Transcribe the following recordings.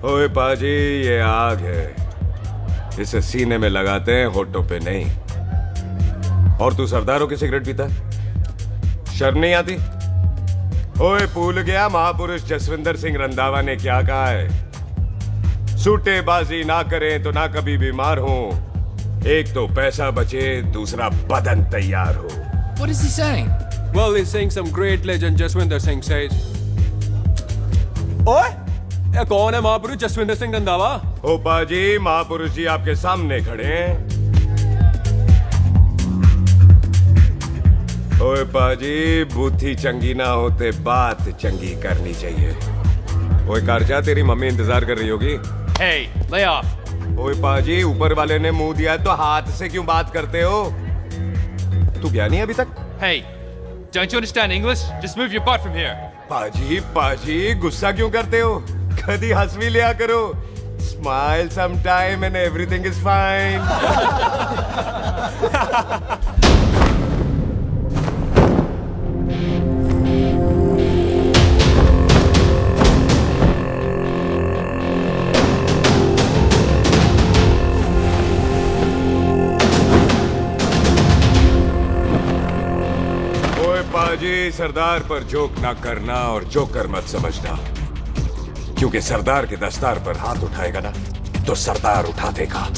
ओए पाजी, ये आग है, इसे सीने में लगाते हैं, होठों पे नहीं। और तू सरदारों की सिगरेट पीता है? शर्म नहीं आती? ओए भूल गया महापुरुष जसविंदर सिंह रंधावा ने क्या कहा है? सूटेबाजी ना करें तो ना कभी बीमार हो। एक तो पैसा बचे, दूसरा बदन तैयार हो। What is he saying? Well, he's saying some great legend Jaswinder Singh says. ओए, ये कौन है महापुरुष जसविंदर सिंह रंधावा? ओ पाजी, महापुरुष जी आपके सामने खड़े हैं। ओए पाजी, बूथी चंगी ना होते बात चंगी करनी चाहिए। ओए कारचा, तेरी मम्मी इंतजार कर रही होगी। Hey, lay off. ओए पाजी, ऊपर वाले ने मुंह दिया तो हाथ से क्यों बात करते हो? तू गया नहीं अभी तक? Hey, don't you understand English? Just move your butt from here. पाजी पाजी, गुस्सा क्यों करते हो? कभी हंस भी लिया करो। Smile sometime and everything is fine. पाजी, सरदार पर जोक ना करना और जोकर मत समझना, क्योंकि सरदार के दस्तार पर हाथ उठाएगा ना तो सरदार उठा देगा।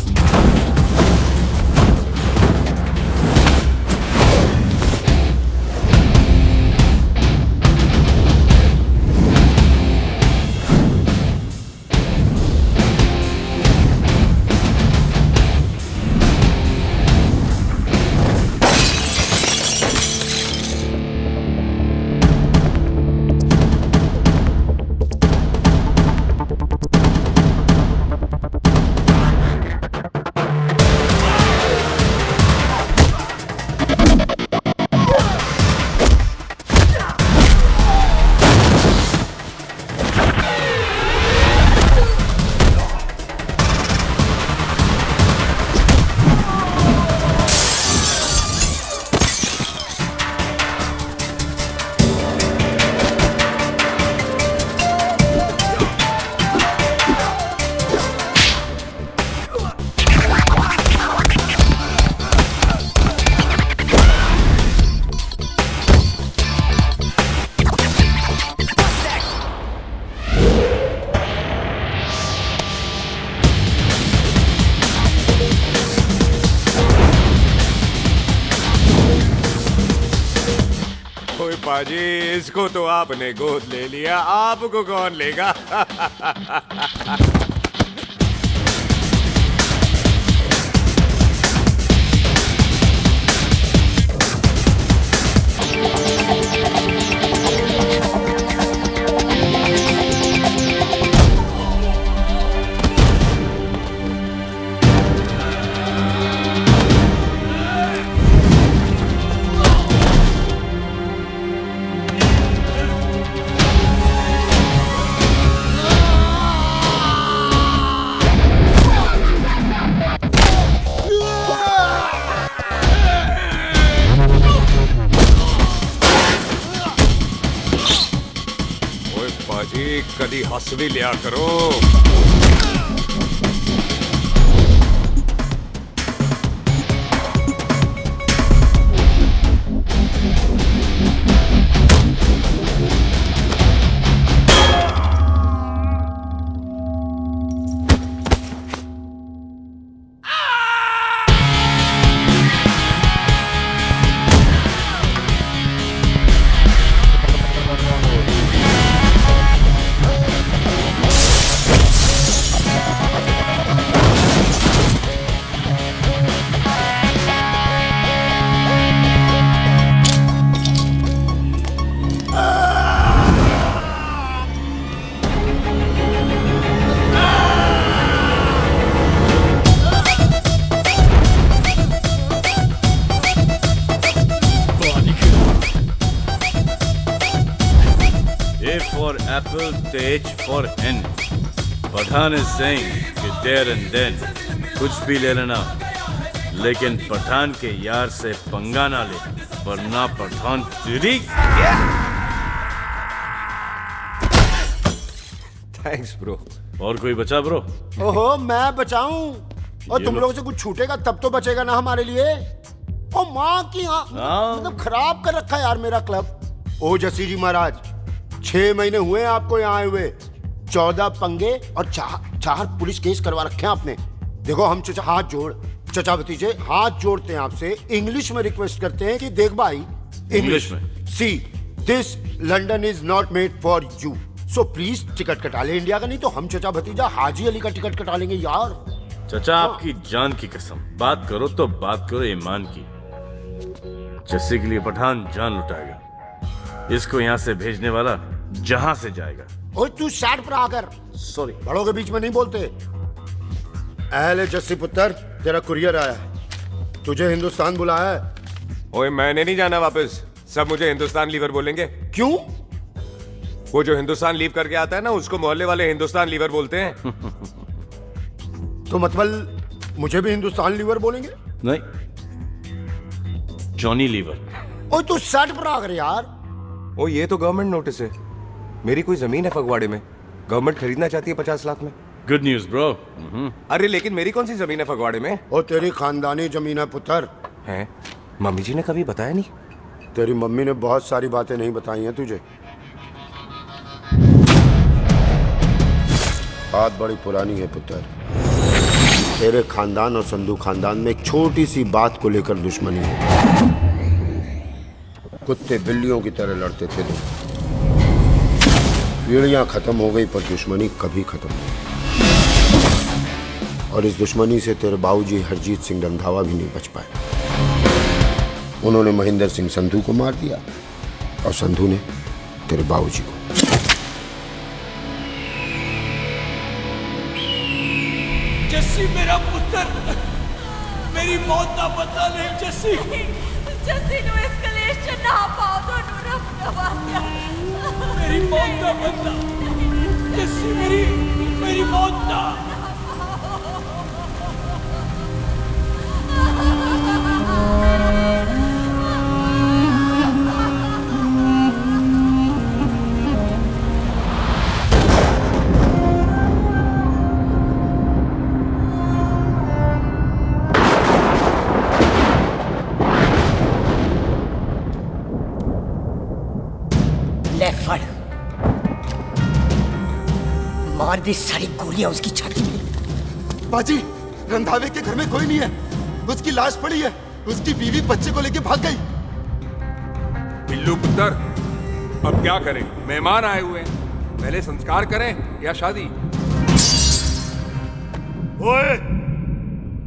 पाजी, इसको तो आपने गोद ले लिया, आपको कौन लेगा? पाजी, कदी हंस भी लिया करो। for apple, the H for hen. Pathan is saying कि there and then कुछ भी ले लेना, लेकिन पठान के यार से पंगा ना ले, वरना पठान तेरी। Thanks, bro. और कोई बचा ब्रो? ओहो, मैं बचाऊं? और ये तुम लो। लोगों से कुछ छूटेगा तब तो बचेगा ना हमारे लिए। ओ माँ की मतलब खराब कर रखा है यार मेरा क्लब। ओ जसी जी महाराज, 6 महीने हुए हैं आपको यहाँ आए हुए, 14 पंगे और 4 पुलिस केस करवा रखे हैं आपने। देखो हम चचा हाथ जोड़, चचा भतीजे हाथ जोड़ते हैं आपसे, इंग्लिश में रिक्वेस्ट करते हैं कि देख भाई, इंग्लिश में? See this London is not made for you, so please ticket कटा ले इंडिया का, नहीं तो हम चचा भतीजा हाजी अली का टिकट कटा लेंगे यार। चाचा आपकी जान की कसम, बात करो तो बात करो ईमान की। जस्सी के लिए पठान जान लुटाएगा, इसको यहाँ से भेजने वाला जहां से जाएगा। ओए तू साइड पर आकर, सॉरी। बड़ों के बीच में नहीं बोलते। अहले जस्सी पुत्र, तेरा कुरियर आया है, तुझे हिंदुस्तान बुलाया है। ओए मैंने नहीं जाना वापस, सब मुझे हिंदुस्तान लीवर बोलेंगे। क्यों? वो जो हिंदुस्तान लीव करके आता है ना, उसको मोहल्ले वाले हिंदुस्तान लीवर बोलते हैं। तो मतलब मुझे भी हिंदुस्तान लीवर बोलेंगे? नहीं, जॉनी लीवर। ओए तू साइड पर आकर यार। ओ ये तो गवर्नमेंट नोटिस है, मेरी कोई जमीन है फगवाड़े में, गवर्नमेंट खरीदना चाहती है 50 लाख में। Good news bro. अरे लेकिन मेरी कौन सी जमीन है फगवाड़े में? ओ तेरी खानदानी जमीन है पुत्र। है? मम्मी जी ने कभी बताया नहीं। तेरी मम्मी ने बहुत सारी बातें नहीं बताई हैं तुझे। बात बड़ी पुरानी है पुत्र, तेरे खानदान और संधू खानदान में एक छोटी सी बात को लेकर दुश्मनी है। कुत्ते बिल्लियों की तरह लड़ते थे लोग, पीढ़ियां खत्म हो गई पर दुश्मनी कभी खत्म नहीं। और इस दुश्मनी से तेरे बाबूजी हरजीत सिंह रंधावा भी नहीं बच पाए। उन्होंने महेंद्र सिंह संधू को मार दिया और संधू ने तेरे बाबूजी को। जस्सी मेरा पुत्र, मेरी मौत का बदला ले जस्सी। जस्सी ਨੂੰ ਇਸ ਕਲੇਸ਼ ਚ ਨਾ ਪਾਓ, ਤੁਹਾਨੂੰ ਰੱਬ ਨਵਾਜ਼ਿਆ। मेरी मौत का बदला जस्सी, मेरी मौत का। ले फड़, मार दी सारी गोलियां उसकी छाती में। बाजी, रंधावे के घर में कोई नहीं है, उसकी लाश पड़ी है, उसकी बीवी बच्चे को लेके भाग गई। बिल्लू पुत्र, अब क्या करें? मेहमान आए हुए हैं, पहले संस्कार करें या शादी? ओए,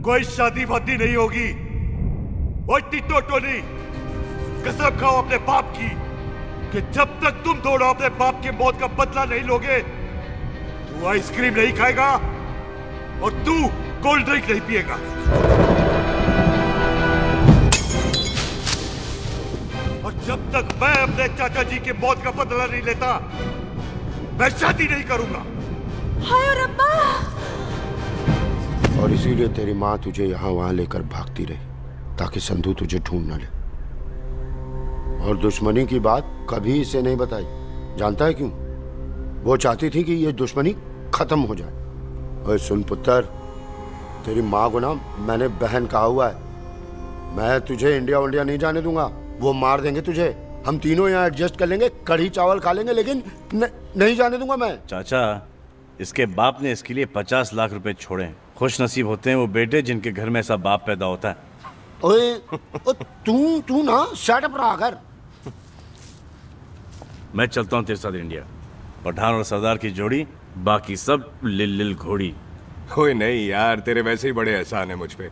कोई शादी वादी नहीं होगी। ओए टिट्टो टोनी, कसम खाओ अपने बाप की कि जब तक तुम दोनों अपने बाप की मौत का बदला नहीं लोगे, तू आइसक्रीम नहीं खाएगा और तू कोल्ड ड्रिंक नहीं पिएगा। और जब तक मैं अपने चाचा जी की मौत का बदला नहीं लेता, मैं शादी नहीं करूंगा। हाय रब्बा। और इसीलिए तेरी माँ तुझे यहाँ वहां लेकर भागती रही ताकि संधू तुझे ढूंढ न ले। और दुश्मनी की बात कभी इसे नहीं बताई, जानता है क्यों? वो चाहती थी कि ये दुश्मनी खत्म हो जाए। और सुन पुत्र, तेरी माँ को ना मैंने बहन कहा हुआ है, मैं तुझे इंडिया इंडिया नहीं जाने दूंगा। वो मार देंगे तुझे, हम तीनों यहाँ एडजस्ट कर लेंगे, कढ़ी चावल खा लेंगे, लेकिन नहीं जाने दूंगा मैं। चाचा, इसके बाप ने इसके लिए 50 लाख रुपए छोड़े हैं। खुश नसीब होते हैं वो बेटे जिनके घर में ऐसा बाप पैदा होता है। ओए, तू ना शट अप रहा कर। मैं चलता हूँ तेरे साथ इंडिया। पठान और सरदार की जोड़ी, बाकी सब लिल घोड़ी। ओए नहीं यार, तेरे वैसे ही बड़े एहसान है मुझ पे।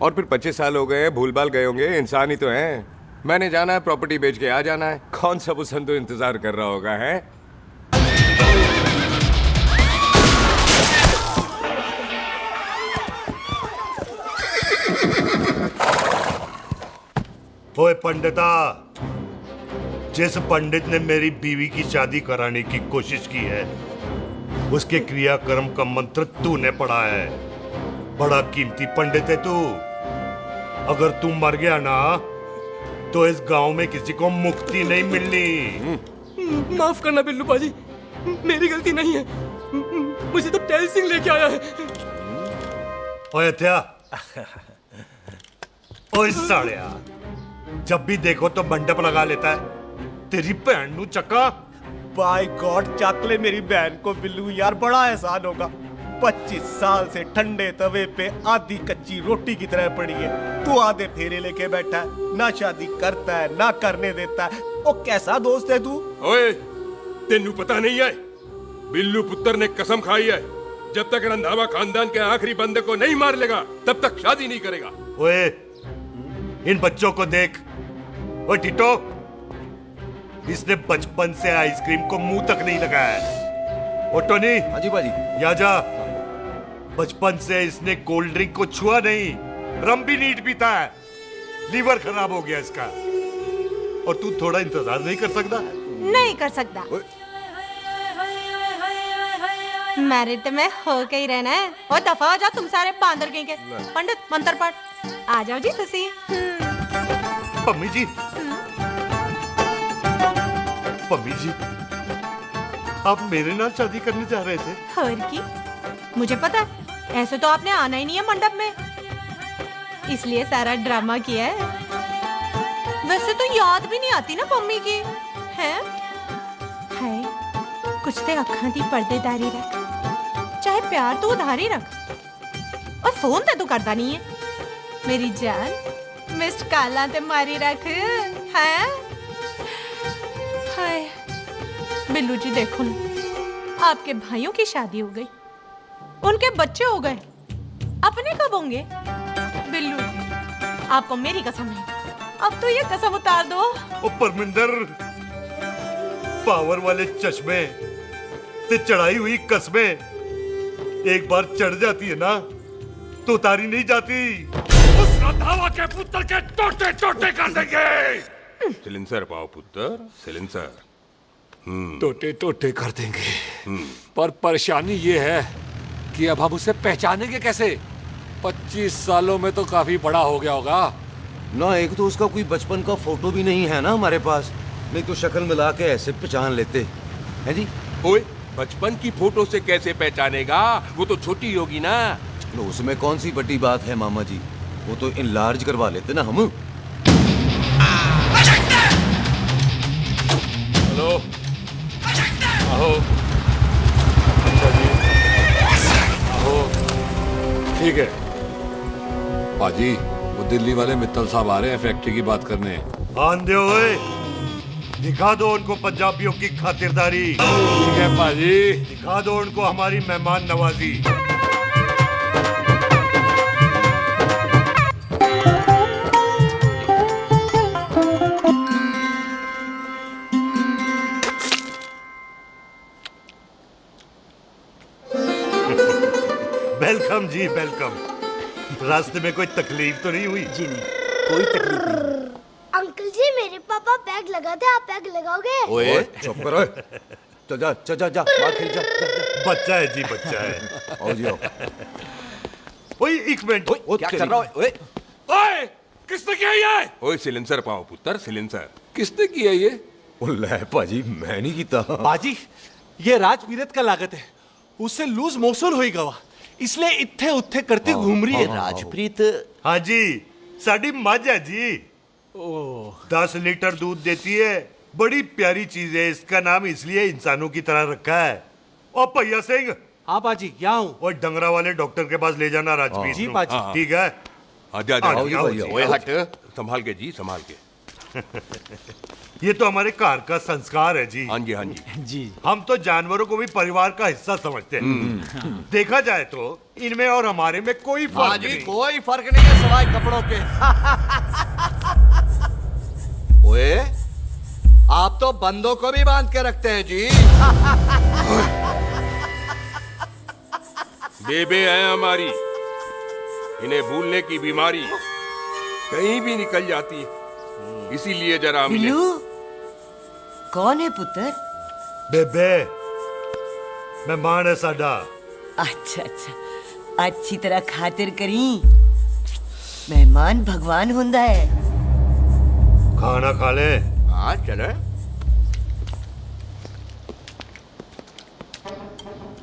और फिर 25 साल हो गए, भूल भाल गए होंगे, इंसान ही तो हैं। मैंने जाना है, प्रॉपर्टी बेच के आ जाना है। कौन सा वो संधू इंतजार कर रहा होगा है? ओए पंडिता, जिस पंडित ने मेरी बीवी की शादी कराने की कोशिश की है, उसके क्रियाकर्म का मंत्र तूने पढ़ा है। बड़ा कीमती पंडित है तू। अगर तू मर गया ना, तो इस गांव में किसी को मुक्ति नहीं मिलनी। माफ करना बिल्लू बाजी, मेरी गलती नहीं है। मुझे तो टेल सिंह लेके आया है। ओए हत्या, ओए सालिया, जब भी देखो तो मंडप लगा लेता है। तेरी भैन नू चक्का। बाय गॉड, चक ले मेरी बहन को बिल्लू यार, बड़ा एहसान होगा। 25 साल से ठंडे तवे पे आधी कच्ची रोटी की तरह पड़ी है। तू आधे फेरे लेके बैठा है, ना शादी करता है ना करने देता है। ओ कैसा दोस्त है तू? ओए, तेनू पता नहीं है, बिल्लू पुत्र ने कसम खाई है, जब तक रंधावा खानदान के आखिरी बंदे को नहीं मार लेगा तब तक शादी नहीं करेगा। ओए, इन बच्चों को देख। ओए टिटो, इसने बचपन से आइसक्रीम को मुंह तक नहीं लगाया है। ओ टोनी। हाँ जी बाजी। या जा। बचपन से इसने कोल्ड ड्रिंक को छुआ नहीं, रम भी नीट पीता है। लीवर खराब हो गया इसका। और तू थोड़ा इंतजार नहीं कर सकता? नहीं कर सकता। मैरिड में हो के ही रहना है। और दफा हो जाओ तुम सारे बांदर कहीं के। पंडित मंत्र पढ़। आ जाओ जी तुसी। पम्मी जी, पम्मी जी, आप मेरे नाल शादी करने जा रहे थे? और की मुझे पता है, ऐसे तो आपने आना ही नहीं है मंडप में, इसलिए सारा ड्रामा किया है। वैसे तो याद भी नहीं आती ना मम्मी की है। कुछ ते अखां दी पर्देदारी रख, चाहे प्यार तो उधारी रख, और फोन ते तू करता नहीं है। मेरी जान मिस्ड काला ते मारी रख है। हाय बिल्लू जी, देखो ना, आपके भाइयों की शादी हो गई, उनके बच्चे हो गए, अपने कब होंगे? बिल्लू जी, आपको मेरी कसम है, अब तो ये कसम उतार दो। ओ परमिंदर, पावर वाले चश्मे ते चढ़ाई हुई कस्में एक बार चढ़ जाती है ना तो उतारी नहीं जाती। उस रंधावा के पुत्र के टोटे टोटे कर देंगे। सिलेंसर पाओ पुत्र, सिलेंसर। टोटे टोटे कर देंगे, पर परेशानी ये है कि अब हम उसे पहचानेंगे कैसे? 25 सालों में तो काफी बड़ा हो गया होगा ना। एक तो उसका कोई बचपन का फोटो भी नहीं है ना हमारे पास, नहीं तो शक्ल मिला के ऐसे पहचान लेते हैं जी। ओए, बचपन की फोटो से कैसे पहचानेगा? वो तो छोटी होगी ना। लो, उसमें कौन सी बड़ी बात है मामा जी, वो तो इनलार्ज करवा लेते ना हम। हेलो, आओ। अच्छा जी, आओ। ठीक है पाजी, वो दिल्ली वाले मित्तल साहब आ रहे हैं फैक्ट्री की बात करने। आंधे ओए, दिखा दो उनको पंजाबियों की खातिरदारी। ठीक है पाजी, दिखा दो उनको हमारी मेहमान नवाजी। वेलकम जी, वेलकम। रास्ते में कोई तकलीफ तो नहीं हुई? जी नहीं, कोई तकलीफ नहीं। अंकल जी, मेरे पापा पैग लगाते, आप पैग लगाओगे? ओए चुप करो। चल जा चल जा जा, बाहर खेल जा, जा, जा। बच्चा है जी, बच्चा है। आओ जी आओ। ओए एक मिनट। ओए क्या कर रहा है? ओए ओए, किसने किया ये? ओए सिलेंसर पाओ पुत्र, सिलेंसर। किसने किया ये? ले पाजी, मैं नहीं कीता। बाजी, ये राजपीरत का लागत है, उससे लूज मोशन हुई गवा, इसलिए इत्थे उत्थे करती घूम रही है। राजप्रीत? हाँ जी, साड़ी मझ है जी। 10 लीटर दूध देती है, बड़ी प्यारी चीज है। इसका नाम इसलिए इंसानों की तरह रखा है। और भैया सिंह। हाँ बाजी, क्या हूँ? और डंगरा वाले डॉक्टर के पास ले जाना राजपीत जी को। बाजी। ठीक है। आजा आजा। ओए हट, संभाल के जी, संभाल के। ये तो हमारे घर का संस्कार है जी। हाँ जी, हाँ जी। जी, हम तो जानवरों को भी परिवार का हिस्सा समझते हैं। देखा जाए तो इनमें और हमारे में कोई फर्क नहीं। कोई फर्क नहीं है सिवाय कपड़ों के। ओए, आप तो बंदों को भी बांध के रखते हैं जी। बेबे है हमारी, इन्हें भूलने की बीमारी कहीं भी निकल जाती है, इसीलिए जरा हमने। बिल्लू, कौन है पुत्र? बेबे मेहमान है साडा। अच्छा अच्छा, अच्छी तरह खातिर करी। मेहमान भगवान हुंदा है। खाना खा ले। हाँ चले।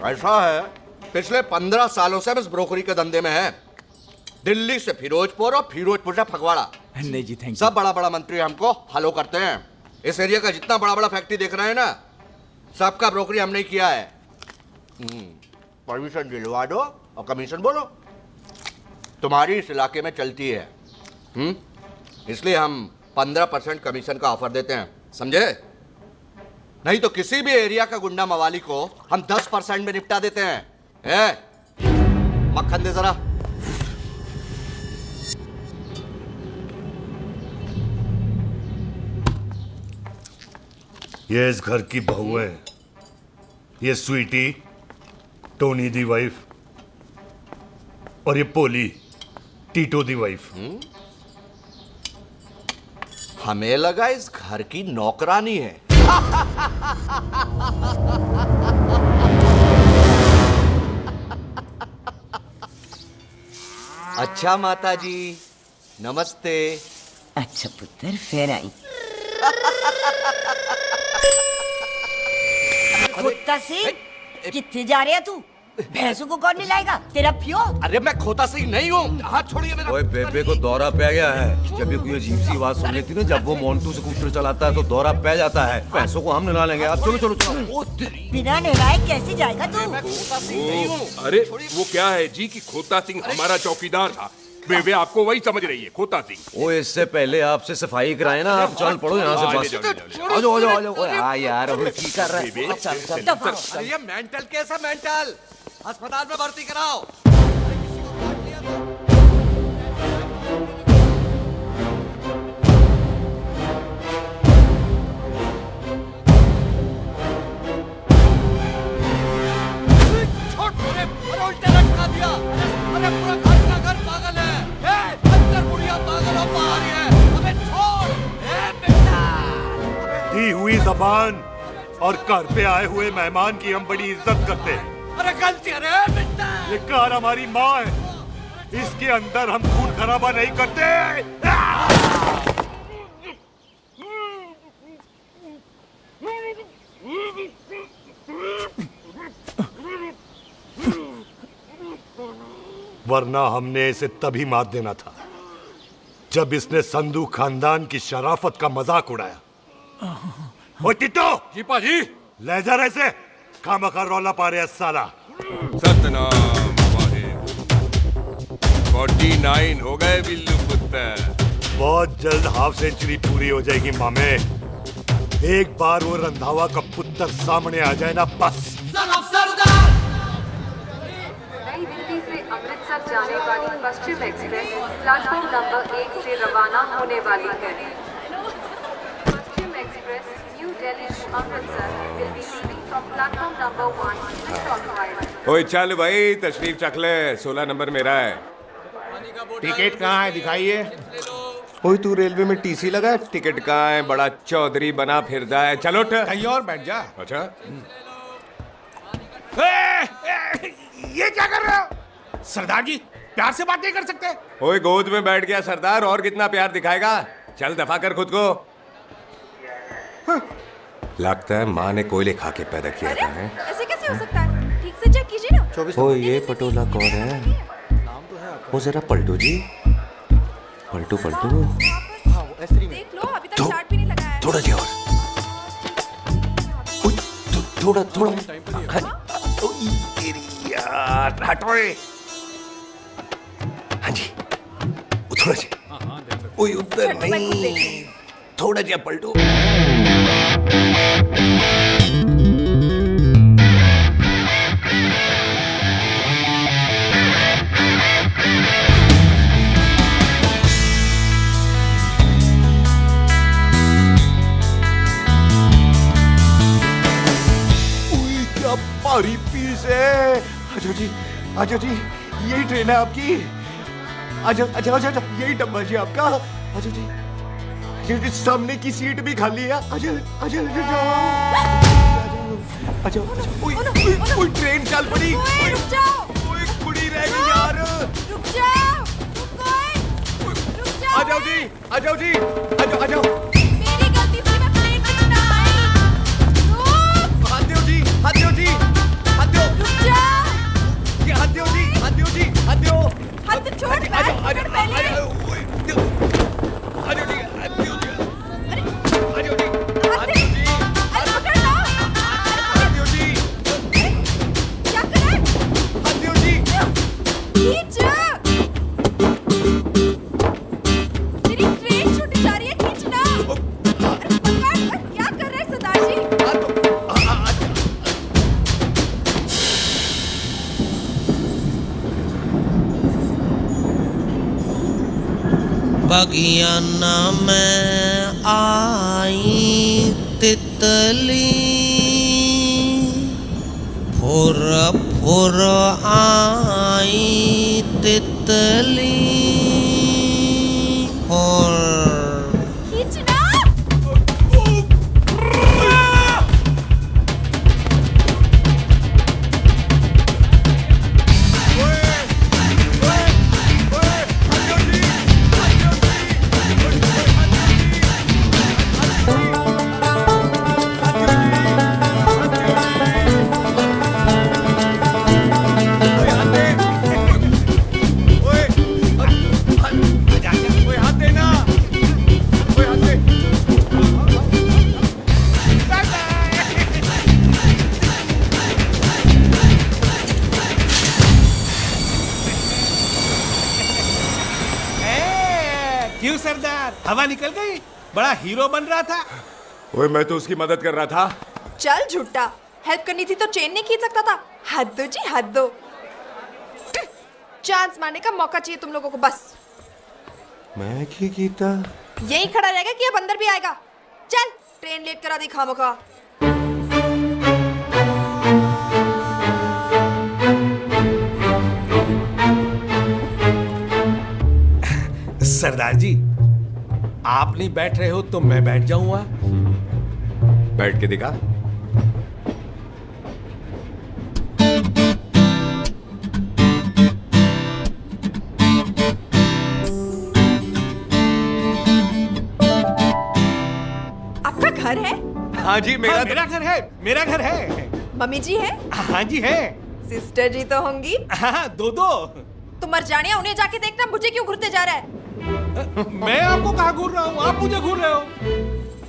ऐसा है, पिछले 15 सालों से हम इस ब्रोकरी के धंधे में हैं। दिल्ली से फिरोजपुर और फिरोजपुर से फगवाड़ा। नहीं जी थैंक सब बड़ा बड़ा मंत्री हमको फॉलो करते हैं। इस एरिया का जितना बड़ा बड़ा फैक्ट्री देख रहे हैं ना, सबका ब्रोकरी हमने किया है। परमिशन दिलवा दो और कमीशन बोलो। तुम्हारी इस इलाके में चलती है, इसलिए हम 15% कमीशन का ऑफर देते हैं, समझे? नहीं तो किसी भी एरिया का गुंडा मवाली को हम 10% में निपटा देते हैं। मक्खन दे जरा। ये इस घर की बहू है, ये स्वीटी टोनी दी वाइफ, और ये पोली टीटो दी वाइफ। हमें लगा इस घर की नौकरानी है। अच्छा माता जी, नमस्ते। अच्छा पुत्र, फिर आई। खोता सिंह, कितने जा रहे है तू? भैंसों को कौन मिलाएगा? तेरा प्यो? अरे मैं खोता सिंह नहीं हूँ, हाथ छोड़िए मेरा। ओए बेबे को दौरा पै गया है। जब भी कोई अजीब सी आवाज सुन लेती है ना, जब वो मोंटू स्कूटर चलाता है तो दौरा पै जाता है। पैसों को हम निकाल लेंगे। आप चलो चलो चलो। बिना नहलाए कैसे जाएगा तू? मैं खोता सिंह नहीं हूँ। अरे वो क्या है जी कि खोता सिंह हमारा चौकीदार था। बेबे आपको वही समझ रही है, खोता सिंह। ओ इससे पहले आपसे सफाई कराए ना, आप चल पड़ो यहाँ से बस। आ जाओ आ जाओ आ जाओ। ओए हाँ यार, अब की कर रहा है? अरे ये मेंटल केस है, मेंटल। अस्पताल में भर्ती कराओ। उल्टा लटका दिया। अरे पूरा घर का घर पागल है। अंदर बुढ़िया पागल हो, बाहर है। अबे छोड़। बेटा दी हुई जबान और घर पे आए हुए मेहमान की हम बड़ी इज्जत करते हैं। अरे गलती है रे बेटा। ये कार हमारी माँ है, इसके अंदर हम खून खराबा नहीं करते। वरना हमने इसे तभी मात देना था जब इसने संधू खानदान की शराफत का मजाक उड़ाया। ओ टिट्टो जी पाजी, ले जा रहे से खामखा रौला पा रहे साला। सतनाम वाहे। 49 हो गए बिल्लू पुत्र। बहुत जल्द हाफ सेंचुरी पूरी हो जाएगी मामे। एक बार वो रंधावा का पुत्र सामने आ जाए ना, बस। नई दिल्ली से अमृतसर जाने वाली पश्चिम एक्सप्रेस प्लेटफॉर्म नंबर 1 से रवाना होने वाली है। Paschim express New Delhi to Amritsar will be leaving from platform number 1 with occupied। ओए चल भाई, तशरीफ चख ले। 16 नंबर मेरा है। टिकट कहाँ है? दिखाइए। ओए तू रेलवे में टीसी लगा है? टिकट कहाँ है? बड़ा चौधरी बना फिरदा है। चलो उठ। कहीं और बैठ जा। अच्छा ये क्या कर रहे हो? सरदार जी, प्यार से बात नहीं कर सकते? ओए गोद में बैठ गया सरदार, और कितना प्यार दिखाएगा? चल दफा कर खुद को। लगता है माँ ने कोयले खा के पैदा किया था। ऐसे कैसे हो सकता है? ठीक से चेक कीजिए ना। ओ ये पटोला कौन है? वो जरा पलटू जी, पलटू पलटू। देख लो, अभी तक चार्ट भी नहीं लगाया है। थोड़ा जी और। थोड़ा थोड़ा। यार हटो। हाँ जी, थोड़ा जी। ओए उधर नहीं, थोड़ा जी पलटो। भारी पीस है। अच्छा जी, अच्छा जी, यही ट्रेन है आपकी? अच्छा अच्छा अच्छा अच्छा, यही डब्बा जी आपका? अच्छा जी, ये सामने की सीट भी खाली है। अच्छा अच्छा अच्छा अच्छा। ओए ट्रेन चल पड़ी। रुक जाओ। ओए कुड़ी रह गई यार। रुक जाओ। रुक जाओ। आ जाओ जी, आ जाओ जी, आ जाओ आ जाओ। मेरी गलती से मैं प्लेन में ना आई। रुक। हाथ दो जी, हाथ दो जी, हाथ दो। बगियाना में आई तितली, फुर फुर आई तितली, फुर। क्यों सरदार, हवा निकल गई? बड़ा हीरो बन रहा था। ओए मैं तो उसकी मदद कर रहा था। चल झूठा, हेल्प करनी थी तो चेन नहीं खींच सकता था। हद दो जी, हद दो। चांस मारने का मौका चाहिए तुम लोगों को बस। मैं क्या कीता? यही खड़ा रहेगा कि अब अंदर भी आएगा? चल, ट्रेन लेट करा दी खामोखा। सरदार जी, आप नहीं बैठ रहे हो तो मैं बैठ जाऊंगा। बैठ के दिखा। आपका घर है? हाँ जी, मेरा मेरा घर है, मेरा घर है। मम्मी जी है? हाँ जी है। सिस्टर जी तो होंगी? हाँ, दो दो। तुम मर जाने, उन्हें जाके देखना मुझे क्यों घूरते जा रहा है। मैं आपको कहाँ घूर रहा हूँ, आप मुझे घूर रहे हो।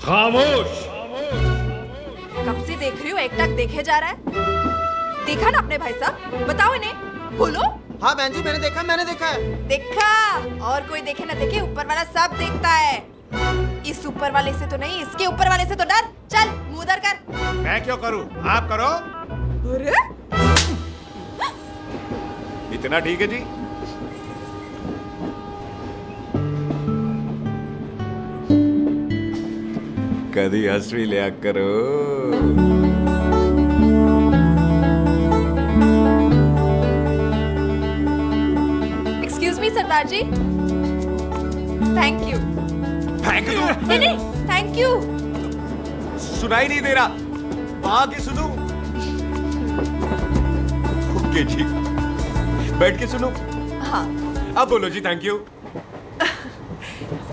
खामोश। कब से देख रही हूँ, एक टक देखे जा रहा है। देखा ना अपने भाई साहब, बताओ इन्हें, बोलो। हाँ बहन जी, मैंने देखा है। देखा? और कोई देखे ना देखे, ऊपर वाला सब देखता है। इस ऊपर वाले से तो नहीं, इसके ऊपर वाले से तो डर। चल मुंह उधर कर। मैं क्यों करूँ, आप करो। अरे इतना ठीक है जी? कभी हंसवी लिया करो। Excuse me Sardar ji. Thank you. Thank you? नहीं नहीं, थैंक यू। सुनाई नहीं दे रहा, वहां के सुनूं? ओके जी, बैठ के सुनो। हाँ। अब बोलो जी थैंक यू।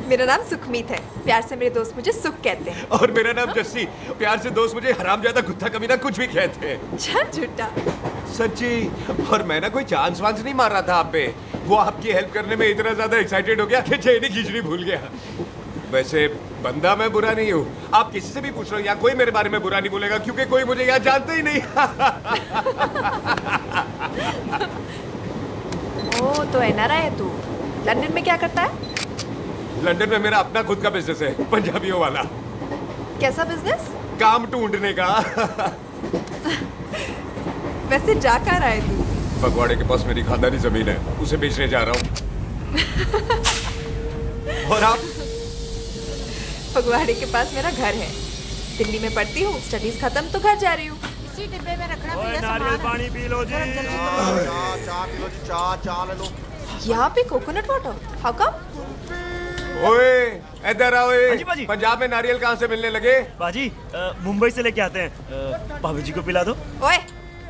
मेरा नाम सुखमीत है, प्यार से मेरे दोस्त मुझे सुख कहते हैं। और मेरा नाम जस्सी, प्यार से दोस्त मुझे हरामजादा, कुत्ता कमीना कुछ भी कहते हैं। चल झूठा। सच्ची। और मैं ना कोई चांस वांस नहीं मार रहा था आप पे, वो आपकी हेल्प करने में इतना ज्यादा एक्साइटेड हो गया कि चेन ही खींचनी भूल गया। वैसे बंदा मैं बुरा नहीं हूँ, आप किसी से भी पूछ लो, यहाँ कोई मेरे बारे में बुरा नहीं बोलेगा क्योंकि कोई मुझे यहाँ जानता ही नहीं। ओ तो एनआरआई है तू। लंदन में क्या करता है? लंदन में मेरा अपना खुद का बिजनेस है, पंजाबियों वाला। कैसा बिजनेस? काम ढूंढने का। वैसे जा कहाँ रहा है तू? फगवाड़े के पास मेरी खानदानी जमीन है, उसे बेचने जा रहा हूँ। और आप? फगवाड़े के पास मेरा घर है, दिल्ली में पढ़ती हूँ, स्टडीज खत्म तो घर जा रही हूँ। इसी डिब्बे में रखना ओए, नारियल पानी पी लो जी। चाय पी लो जी, चाय ले लो। यहाँ पे कोकोनट वाटर, हाउ कम? ओए इधर आओ। हाँ जी, बाजी। पंजाब में नारियल कहाँ से मिलने लगे? बाजी मुंबई से लेके आते हैं, भाभी जी को पिला दो। ओए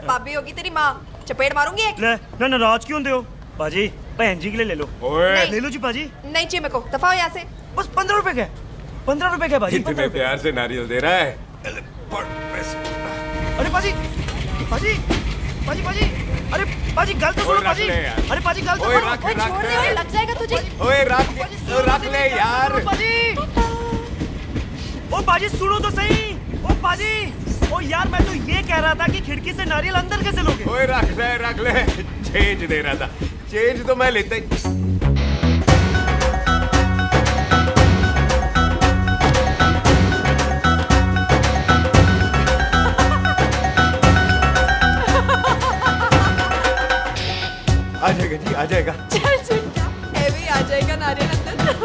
भाभी होगी तेरी माँ, चपेट मारूंगी एक। ले ना, नाराज क्यों हो बाजी, बहन जी के लिए ले लो। ओए ले लो जी बाजी। नहीं चाहिए मेरे को, दफा हो यहाँ से। बस 15 रुपए के, 15 रुपए के बाजी। इतने प्यार से नारियल दे रहा है। अरे बाजी, बाजी, बाजी, बाजी, अरे बाजी गल तो सुनो बाजी। अरे बाजी गल तो सुनो। ओए छोड़ दे, ओए लग जाएगा तुझे। ओए रख ले यार। बाजी, ओ बाजी सुनो तो सही। ओ बाजी, ओ यार मैं तो ये कह रहा था कि खिड़की से नारियल अंदर कैसे लोगे? ओए रख ले। चेंज दे रहा था, चेंज तो मैं लेता ही। आ जाएगा जी, आ जाएगा। चल झूठा, ये भी आ जाएगा नारियल अंदर।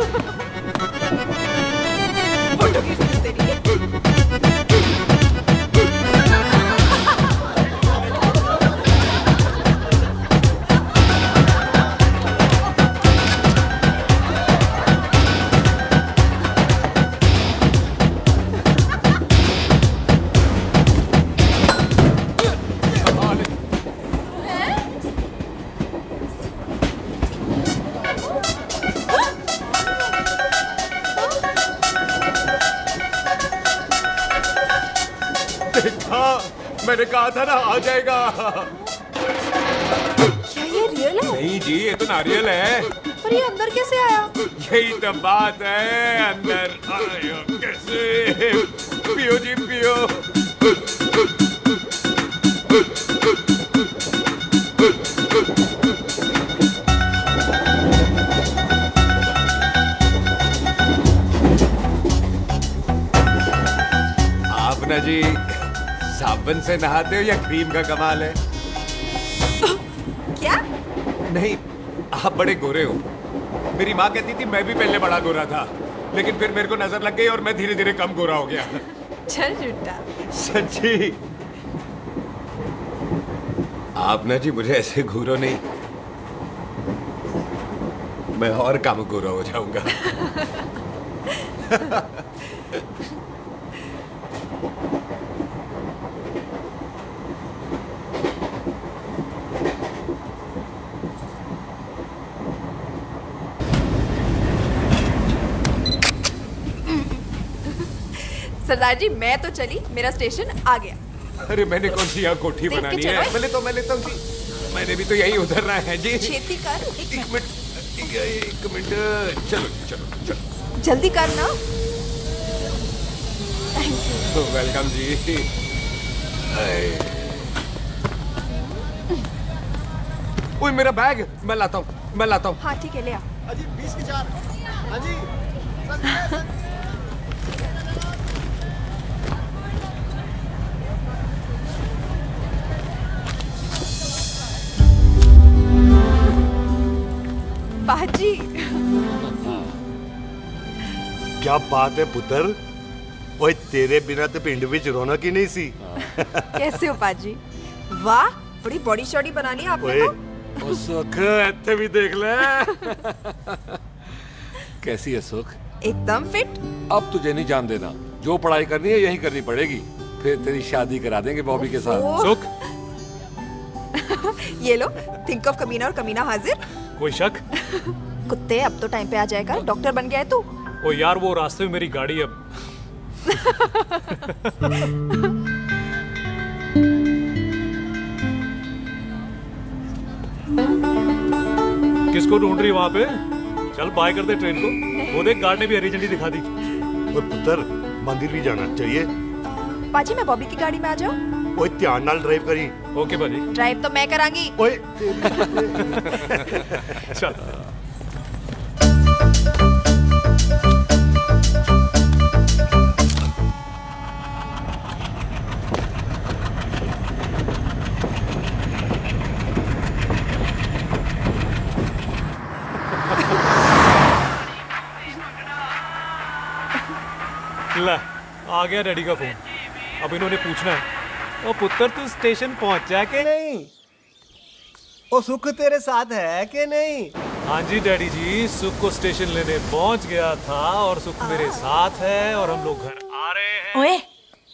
फोटो खींच तेरी। देखा, मैंने कहा था ना आ जाएगा। क्या ये रियल है? नहीं जी, ये तो नारियल है। पर ये अंदर कैसे आया? यही तो बात है, अंदर आया कैसे? पियो जी पियो। आप ना जी साबुन से नहाते हो या क्रीम का कमाल है? क्या? नहीं, आप बड़े गोरे हो। मेरी माँ कहती थी मैं भी पहले बड़ा गोरा था, लेकिन फिर मेरे को नजर लग गई और मैं धीरे धीरे कम गोरा हो गया। चल झूठा। सच्ची। आप ना जी मुझे ऐसे घूरो नहीं, मैं और कम गोरा हो जाऊंगा। सरदार जी मैं तो चली, मेरा स्टेशन आ गया। अरे मैंने कौन सी यहाँ कोठी देख के बनानी चलो। है? मैं लेता हूँ जी। मैंने भी तो यही उधरना है जी। छेती कर। एक मिनट। चलो चलो चलो। जल्दी कर ना। वेलकम जी। ओए मेरा बैग, मैं लाता हूँ। हाँ ठीक है, ले आ। अजी 20 की 4। हाँ जी। पाजी। क्या बात है पुत्र। ओए तेरे बिना तो पिंड विच रौनक ही नहीं सी। कैसे हो पाजी? वाह, बड़ी बॉडी शॉडी बनानी है आपने तो। ओ सुख, ऐसे भी देख ले। कैसी है सुख? एकदम फिट। अब तुझे नहीं जान देना, जो पढ़ाई करनी है यही करनी पड़ेगी, फिर तेरी शादी करा देंगे बॉबी के साथ। ओह। सुख, ये लो, थिंक ऑफ कमीना और कमीना हाजिर। कोई शक? कुत्ते अब तो टाइम पे आ जाएगा, डॉक्टर बन गया है तू। ओ यार वो रास्ते में मेरी गाड़ी अब। किसको ढूंढ रही वहां पे? चल बाय कर दे ट्रेन को। वो देख गार्ड ने भी हरी झंडी दिखा दी। ओए पुत्र मंदिर भी जाना चाहिए। पाजी मैं बॉबी की गाड़ी में आ जाऊं? ओए ध्यान नाल ड्राइव करी। ओके बाजी। ड्राइव तो मैं करांगी। ओए चल। ला, आ गया डैडी का फोन। अब इन्होंने पूछना है, ओ पुत्र तू स्टेशन पहुंचा के नहीं? ओ सुख तेरे साथ है कि नहीं? हाँ जी डैडी जी, सुख को स्टेशन लेने पहुंच गया था और सुख मेरे साथ है और हम लोग घर आ रहे हैं। ओए,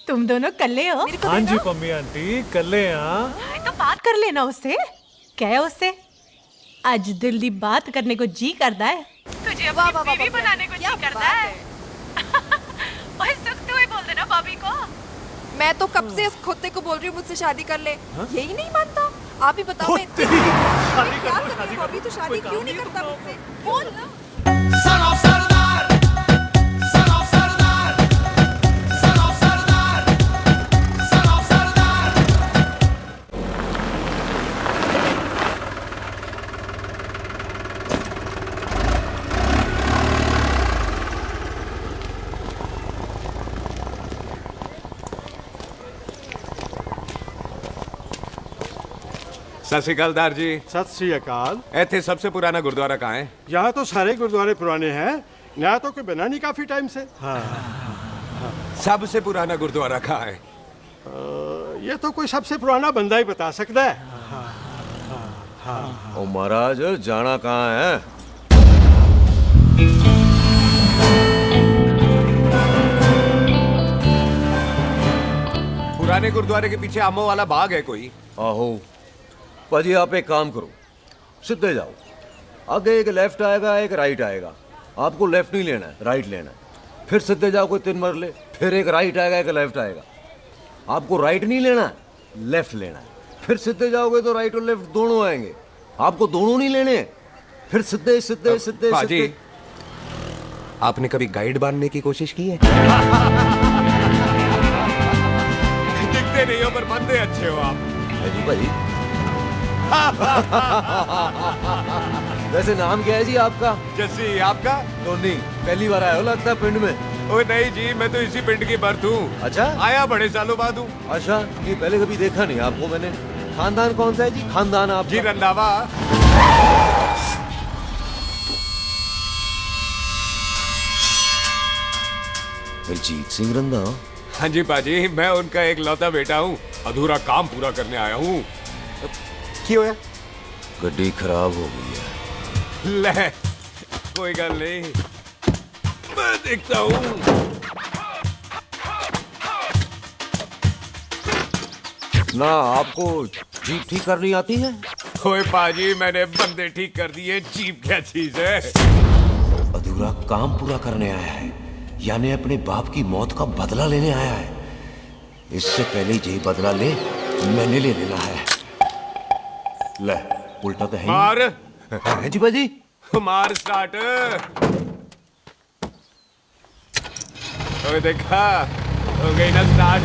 तुम दोनों कल्ले हो? हाँ जी पम्मी आंटी, कल्ले हैं। तो बात कर लेना उससे। क्या है उससे? आज दिल दी बात करने को जी करता है। तुझे अपनी बीवी बनाने को जी करता है। ओए सुख, तू ही बोल देना बॉबी को। मैं तो कब से इस खोते को बोल रही हूँ मुझसे शादी कर ले। यही नहीं मानता। आप ही बताओ मैं क्या करूँ? बॉबी तो शादी क्यों नहीं करता मुझसे? बोल ना। सत श्री अकाल दार जी। सत श्री अकाल। ਇੱਥੇ सबसे पुराना गुरुद्वारा कहाँ है? यहाँ तो सारे गुरुद्वारे पुराने हैं, नया तो कोई बना नहीं काफी टाइम से। सबसे पुराना गुरुद्वारा कहाँ है? ये तो कोई सबसे पुराना बंदा ही बता सकता है। ओ महाराज जाना कहाँ है? पुराने गुरुद्वारे के पीछे आमों वाला बाग है कोई? आहो पाजी, आप एक काम करो, सीधे जाओ, आगे एक लेफ्ट आएगा एक राइट आएगा, आपको लेफ्ट नहीं लेना है, राइट लेना है। फिर सीधे जाओ कोई 3 मरले, फिर एक राइट आएगा एक लेफ्ट आएगा, आपको राइट नहीं लेना है, लेफ्ट लेना है। फिर सीधे जाओगे तो राइट और लेफ्ट दोनों आएंगे, आपको दोनों नहीं लेने। फिर सीधे सीधे सीधे पाजी, सीधे। आपने कभी गाइड बनने की कोशिश की है? दिखते नहीं हो पर बंदे अच्छे हो आप। जी भाई। वैसे नाम क्या है जी आपका? जस्सी, आपका? टोनी। पहली बार आए हो लगता है पिंड में। ओ नहीं जी, मैं तो इसी पिंड की बर्थ हूँ। अच्छा, आया बड़े सालों बाद हूँ। अच्छा, ये पहले कभी देखा नहीं आपको मैंने। खानदान कौन सा है जी? खानदान आप जी रंधावा। जीत सिंह रंधावा? हाँ जी पाजी, मैं उनका एक लौता बेटा हूँ, अधूरा काम पूरा करने आया हूँ। क्यों है? गड्डी खराब हो गई है। ले, कोई गल नहीं, मैं देखता हूँ। ना आपको जीप ठीक करनी आती है? ओए पाजी, मैंने बंदे ठीक कर दिए, जीप क्या चीज है? अधूरा काम पूरा करने आया है, यानी अपने बाप की मौत का बदला लेने आया है। इससे पहले ये बदला ले, मैंने ले लेना है। ले, उल्टा तो है ही। मार। है जी बाजी। मार स्टार्ट। ओए देखा, हो गई ना स्टार्ट।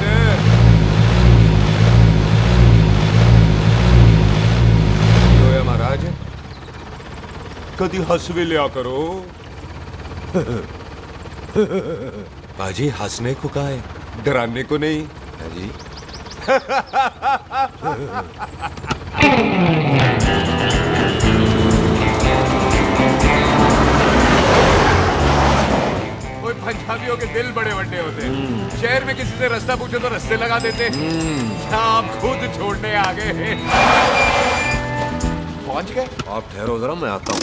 महाराज, कभी हंस भी लिया करो। पाजी, हंसने को कहा है, डराने को नहीं। है जी। कोई पंजाबियों के दिल बड़े बड़े होते हैं। शहर में किसी से रास्ता पूछो तो रास्ते लगा देते। आप खुद छोड़ने आ गए। पहुंच गए? आप ठहरो जरा, मैं आता हूँ।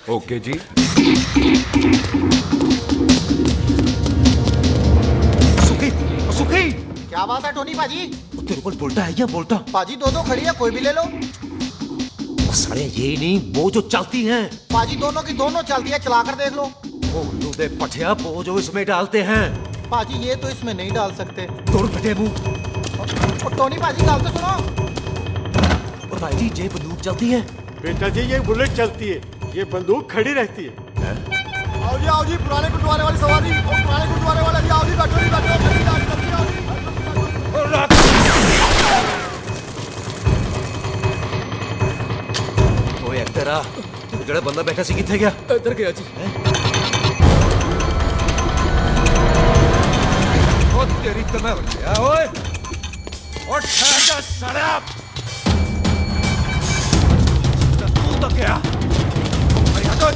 ओके जी। सुखी, सुखी। क्या बात है टोनी पाजी? तेरे को बोलता है क्या? बोलता पाजी दो खड़ी है, कोई भी ले लो। सारे ये नहीं, वो जो चलती हैं। पाजी दोनों की दोनों चलती है, चला कर देख लो। वो दे पठिया, वो जो इसमें डालते हैं। पाजी ये तो इसमें नहीं डाल सकते। तोड़ फटे मुंह। और टोनी पाजी गाल तो सुनो। और भाई जी, ये बंदूक चलती है। बेटा जी, ये बुलेट चलती है, ये बंदूक खड़ी रहती है। आओ जी, पुराने गुरुद्वारे वाली सवारी। और पुराने गुरुद्वारे वाला जी, आओ जी, बैठो जी, बैठो। ओए तेरा जेड़ा बंदा बैठा सी किथे गया? इधर गया जी। ओ तेरी कमा गया ओए। और ठहर जा साला। तू तो क्या? अरे हटो।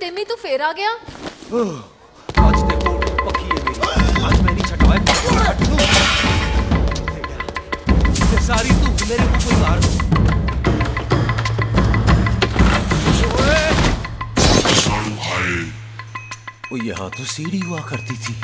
टिम्मी तू फेर आ गया? आज देखो पक्की है मेरी, आज मैं नहीं छटवाए। सारी तू मेरे को कोई मार दो। वो यहाँ तो सीढ़ी हुआ करती थी।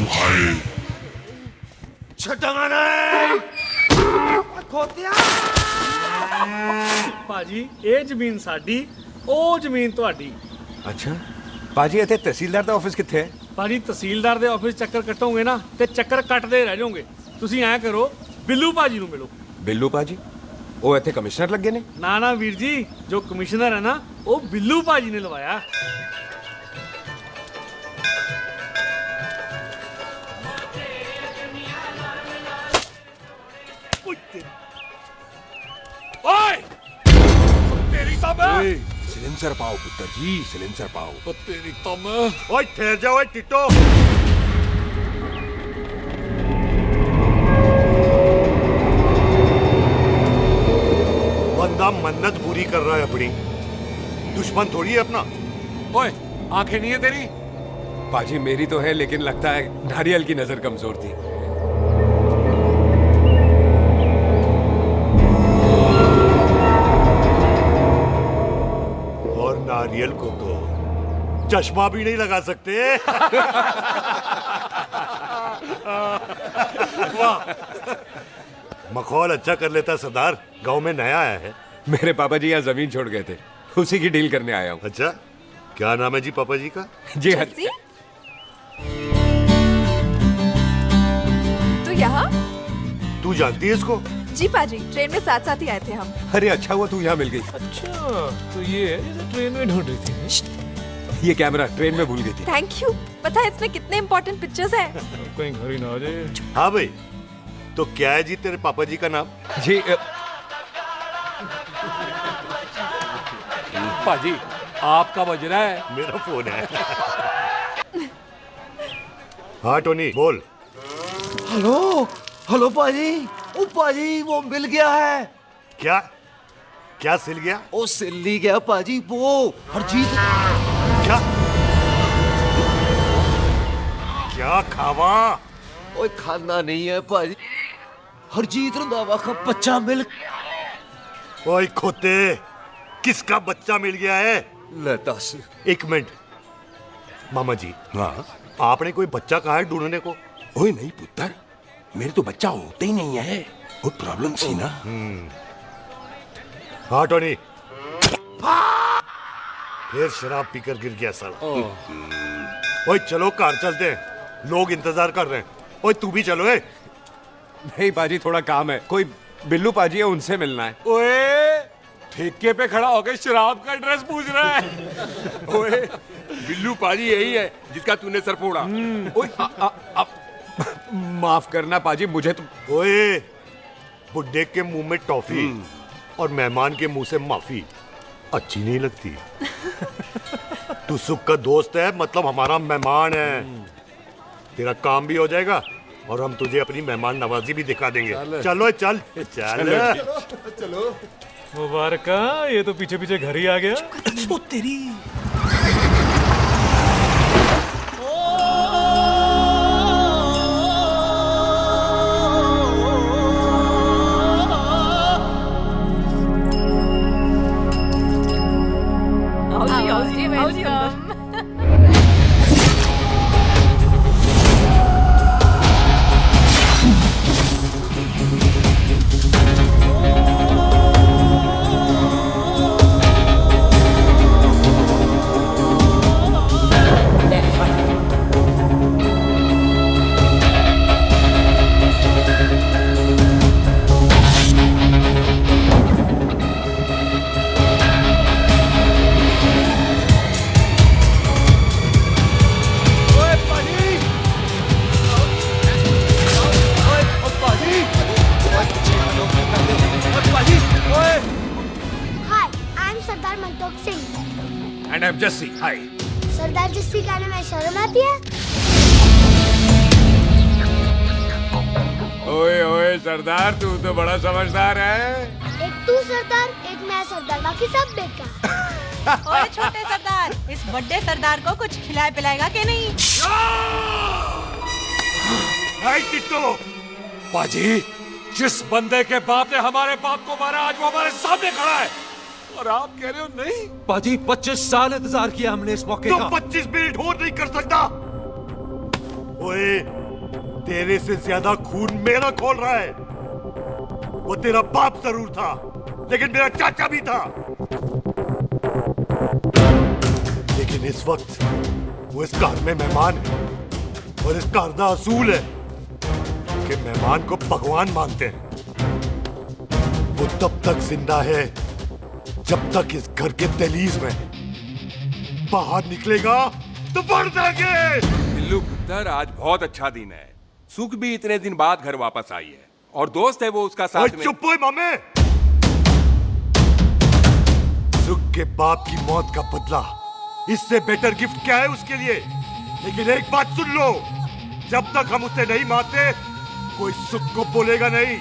भाई ਭਾਜੀ ਇਹ ਜ਼ਮੀਨ ਸਾਡੀ ਉਹ ਜ਼ਮੀਨ ਤੁਹਾਡੀ। ਅੱਛਾ ਪਾਜੀ ਇੱਥੇ ਤਹਿਸੀਲਦਾਰ ਦਾ ਆਫਿਸ ਕਿੱਥੇ ਹੈ? ਭਾਜੀ ਤਹਿਸੀਲਦਾਰ ਦੇ ਆਫਿਸ ਚੱਕਰ ਕੱਟੋਗੇ ਨਾ ਤੇ ਚੱਕਰ ਕੱਟਦੇ ਰਹਿ ਜਾਓਗੇ। ਤੁਸੀਂ ਐਂ ਕਰੋ ਬਿੱਲੂ ਭਾਜੀ ਨੂੰ ਮਿਲੋ। ਬਿੱਲੂ ਪਾਜੀ ਉਹ ਇੱਥੇ ਕਮਿਸ਼ਨਰ ਲੱਗੇ ਨੇ? ਨਾ ਨਾ ਵੀਰ ਜੀ, ਜੋ ਕਮਿਸ਼ਨਰ ਹੈ ਨਾ ਉਹ ਬਿੱਲੂ ਭਾਜੀ ਨੇ ਲਵਾਇਆ। ओए तेरी तब सिलेंसर पाओ पुत्र जी, सिलेंसर पाओ। ओ तेरी तम। ओए ठहर जाओ ओए टिट्टो। बंदा मन्नत पूरी कर रहा है अपनी, दुश्मन थोड़ी है अपना। ओए आंखें नहीं है तेरी? पाजी मेरी तो है, लेकिन लगता है नारियल की नजर कमजोर थी। और नारियल को तो चश्मा भी नहीं लगा सकते। वाह, मखौल अच्छा कर लेता सरदार। गांव में नया आया है। मेरे पापा जी यहाँ जमीन छोड़ गए थे, उसी की डील करने आया हूँ। अच्छा, क्या नाम है जी पापा जी का? जी हाँ। तो यहाँ? तू जानती है इसको? जी पाजी, ट्रेन में साथ साथ ही आए थे हम। अरे अच्छा हुआ तू यहाँ मिल गई। अच्छा तो ये है जैसे ट्रेन में ढूंढ रही थी। ये कैमरा ट्रेन में भूल गई थी। Thank you. पता है इसमें कितने इम्पोर्टेंट पिक्चर्स हैं? कहीं घर ही ना आ जाए। हाँ भाई, तो क्या है जी तेरे पापा जी का नाम? जी पाजी आपका बज रहा है। मेरा फोन है। हाँ टोनी बोल। हेलो हेलो पाजी। ओ पाजी वो मिल गया है। क्या क्या सिल गया? ओ सिल्ली गया पाजी, वो हरजीत। क्या क्या खावा? ओए खाना नहीं है पाजी, हरजीत रंधावा का बच्चा मिल। ओए खोते, किसका बच्चा मिल गया है? ले दस। एक मिनट मामा जी। हाँ आपने कोई बच्चा कहा है ढूंढने को? ओए नहीं पुत्र, मेरे तो बच्चा होते ही नहीं है, वो प्रॉब्लम थी ना। हाँ टोनी, फिर शराब पीकर गिर गया साला। ओए चलो कार चलते हैं, लोग इंतजार कर रहे हैं। ओए तू भी चलो। ए नहीं पाजी थोड़ा काम है, कोई बिल्लू पाजी है उनसे मिलना है। ओए ठेके पे खड़ा होकर शराब का एड्रेस पूछ रहा है। ओए बिल्लू पाजी यही है जिसका तूने सर फोड़ा। ओए माफ करना पाजी, मुझे तो। ओए बुड्ढे के मुंह में टॉफी और मेहमान के मुंह से माफी अच्छी नहीं लगती। तू सुख का दोस्त है, मतलब हमारा मेहमान है। तेरा काम भी हो जाएगा और हम तुझे अपनी मेहमान नवाजी भी दिखा देंगे। चलो चल चल चलो। मुबारक, ये तो पीछे पीछे घर ही आ गया। ओ तेरी। And I'm Jesse. Hi. सरदार जस्सी कहने में शर्म आती है? ओए ओए सरदार, तू तो बड़ा समझदार है। एक तू सरदार, एक मैं सरदार, बाकी सब बेकार। ओए छोटे सरदार, इस बड़े सरदार को कुछ खिलाए पिलाएगा कि नहीं? पाजी, जिस बंदे के बाप ने हमारे बाप को मारा आज वो हमारे सामने खड़ा है और आप कह रहे हो नहीं? पाजी 25 साल इंतजार किया हमने इस मौके तो का। 25 मिनट और नहीं कर सकता। ओए तेरे से ज्यादा खून मेरा खोल रहा है। वो तेरा बाप जरूर था, लेकिन मेरा चाचा भी था। लेकिन इस वक्त वो इस घर में मेहमान है, और इस घर का असूल है कि मेहमान को भगवान मानते हैं। वो तब तक जिंदा है जब तक इस घर के दहलीज में, बाहर निकलेगा तो बढ़ देंगे। बिल्लू पुत्र, आज बहुत अच्छा दिन है। सुख भी इतने दिन बाद घर वापस आई है, और दोस्त है वो उसका साथ में। चुप हो मामे। सुख के बाप की मौत का बदला, इससे बेटर गिफ्ट क्या है उसके लिए? लेकिन एक बात सुन लो, जब तक हम उसे नहीं मारते कोई सुख को बोलेगा नहीं।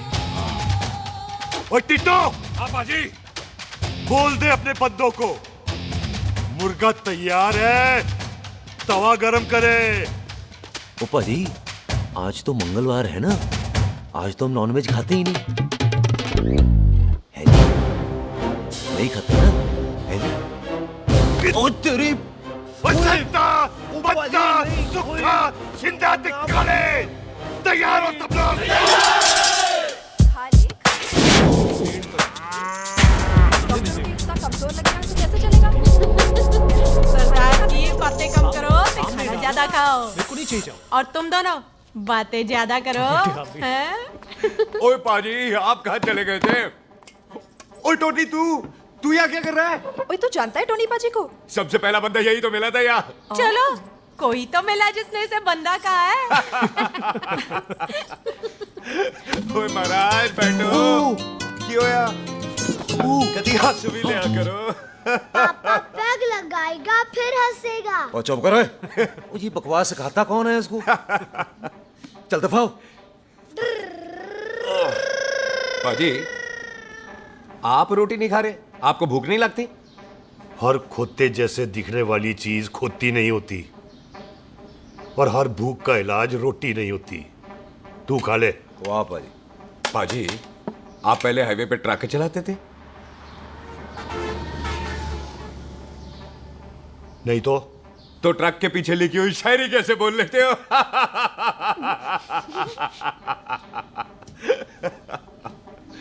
और टिट्टो, हाँ बाजी, बोल दे अपने बंदों को मुर्गा तैयार है, तवा गरम करे। ओ पाजी, आज तो मंगलवार है ना, आज तो हम नॉनवेज खाते ही नहीं है जी? नहीं खाते ना, है जी? ओ तेरी बच्चा, बच्चा, सुखा, जिंदा दिखाले, तैयार हो सब लोग। कमजोर लग रहा है तो कैसे चलेगा? सरदार जी, बातें कम करो, खाना ज्यादा खाओ। मेरे को नहीं चाहिए। और तुम दोनों बातें ज्यादा करो, हैं? ओए पाजी, आप कहाँ चले गए थे? ओए टोनी, तू यहाँ क्या कर रहा है? ओए, तू जानता है टोनी पाजी को? सबसे पहला बंदा यही तो मिला था यार। चलो, कोई तो मिला जिसने इसे बंदा कहा है। ओए महाराज, बैठो। क्यों यार? कभी हाथ भी लिया करो। पापा पैग लगाएगा फिर हंसेगा। और चुप करो। ओ जी, बकवास सिखाता कौन है इसको? चल दफाओ। पाजी, आप रोटी नहीं खा रहे? आपको भूख नहीं लगती? हर खोते जैसे दिखने वाली चीज खोती नहीं होती, और हर भूख का इलाज रोटी नहीं होती। तू खा ले। वाह पाजी। पाजी, आप पहले हाईवे पे ट्रक चलाते थे? नहीं तो ट्रक के पीछे लिखी हुई शायरी कैसे बोल लेते हो?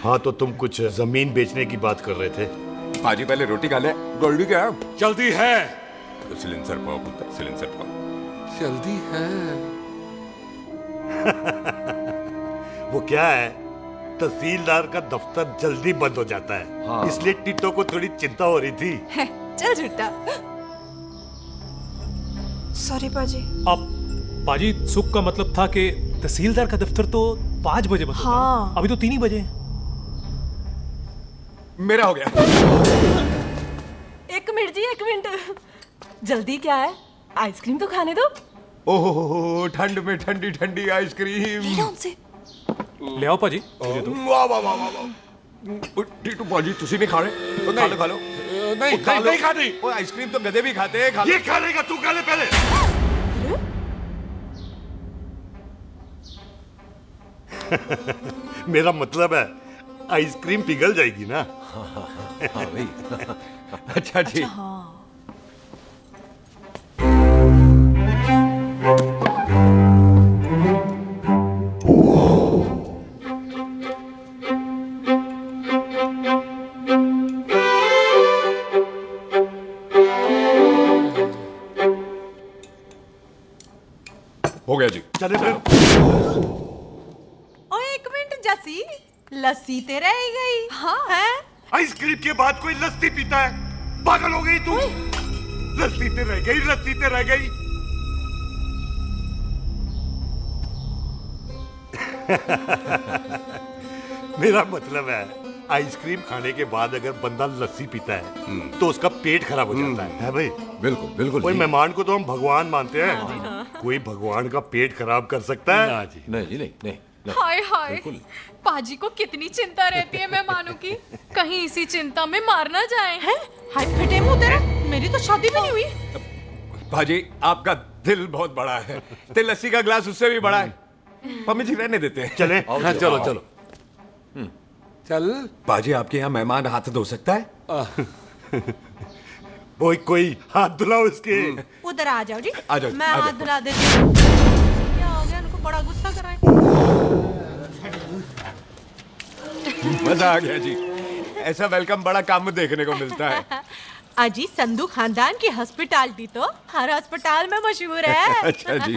हाँ, तो तुम कुछ जमीन बेचने की बात कर रहे थे। पाजी, पहले रोटी खा ले। गोल्डी क्या? जल्दी है। सिलेंसर पाओ पुत्र, सिलेंसर पाओ। जल्दी है। वो क्या है, तहसीलदार का दफ्तर जल्दी बंद हो जाता है। हाँ। इसलिए टिट्टो को थोड़ी चिंता हो रही थी। है, चल झूठा। सॉरी पाजी। अब पाजी, सुख का मतलब था कि तहसीलदार का दफ्तर तो 5 बजे बंद होता है। हाँ। अभी तो 3 ही बजे हैं। मेरा हो गया। एक मिनट जी, एक मिनट। जल्दी क्या है? आइसक्रीम तो खाने दो। ओह, ठंड में ठंडी ठंडी आइसक्रीम। ले लो उनसे। ले आओ पाजी। वाह वाह वाह वाह। टीटू पाजी, तुसी नहीं खा रहे? खा लो, खा लो। नहीं खाती। वो आइसक्रीम तो गधे भी खाते हैं। खा ये खा लेगा, तू खा ले पहले। मेरा मतलब है आइसक्रीम पिघल जाएगी ना। हाँ भाई। अच्छा जी। हो गया जी। चले फिर। ओ, एक मिनट जसी, लस्सी ते रह गई। हाँ है? आइसक्रीम के बाद कोई लस्सी पीता है? पागल हो गई तू? लस्सी ते रह गई, लस्सी ते रह गई। मेरा मतलब है, आइसक्रीम खाने के बाद अगर बंदा लस्सी पीता है तो उसका पेट खराब हो जाता है भाई? बिल्कुल बिल्कुल। कोई मेहमान को तो हम भगवान मानते हैं, कोई भगवान का पेट खराब कर सकता है? ना जी। नहीं जी, नहीं नहीं। हाय हाय, पाजी को कितनी चिंता रहती है मेहमानों की, कहीं इसी चिंता में मार ना जाए। हैं? हाय फिटे मुंह तेरा, मेरी तो शादी भी नहीं हुई। भाजी, आपका दिल बहुत बड़ा है, ते लस्सी का ग्लास उससे भी बड़ा है। मम्मी जी रहने देते हैं। चले। हाँ, चलो चलो। चल। बाजी, आपके यहाँ मेहमान हाथ धो सकता है? कोई हाथ धुलाओ इसके। उधर आ जाओ जी। आ जाओ, मैं आ जाओ। हाथ धुला देती हूँ। क्या हो गया, उनको बड़ा गुस्सा कर रहा है। मजा आ गया जी। ऐसा वेलकम बड़ा कम देखने को मिलता है। अजी संधू खानदान की हॉस्पिटैलिटी तो हर अस्पताल में मशहूर है। अच्छा जी।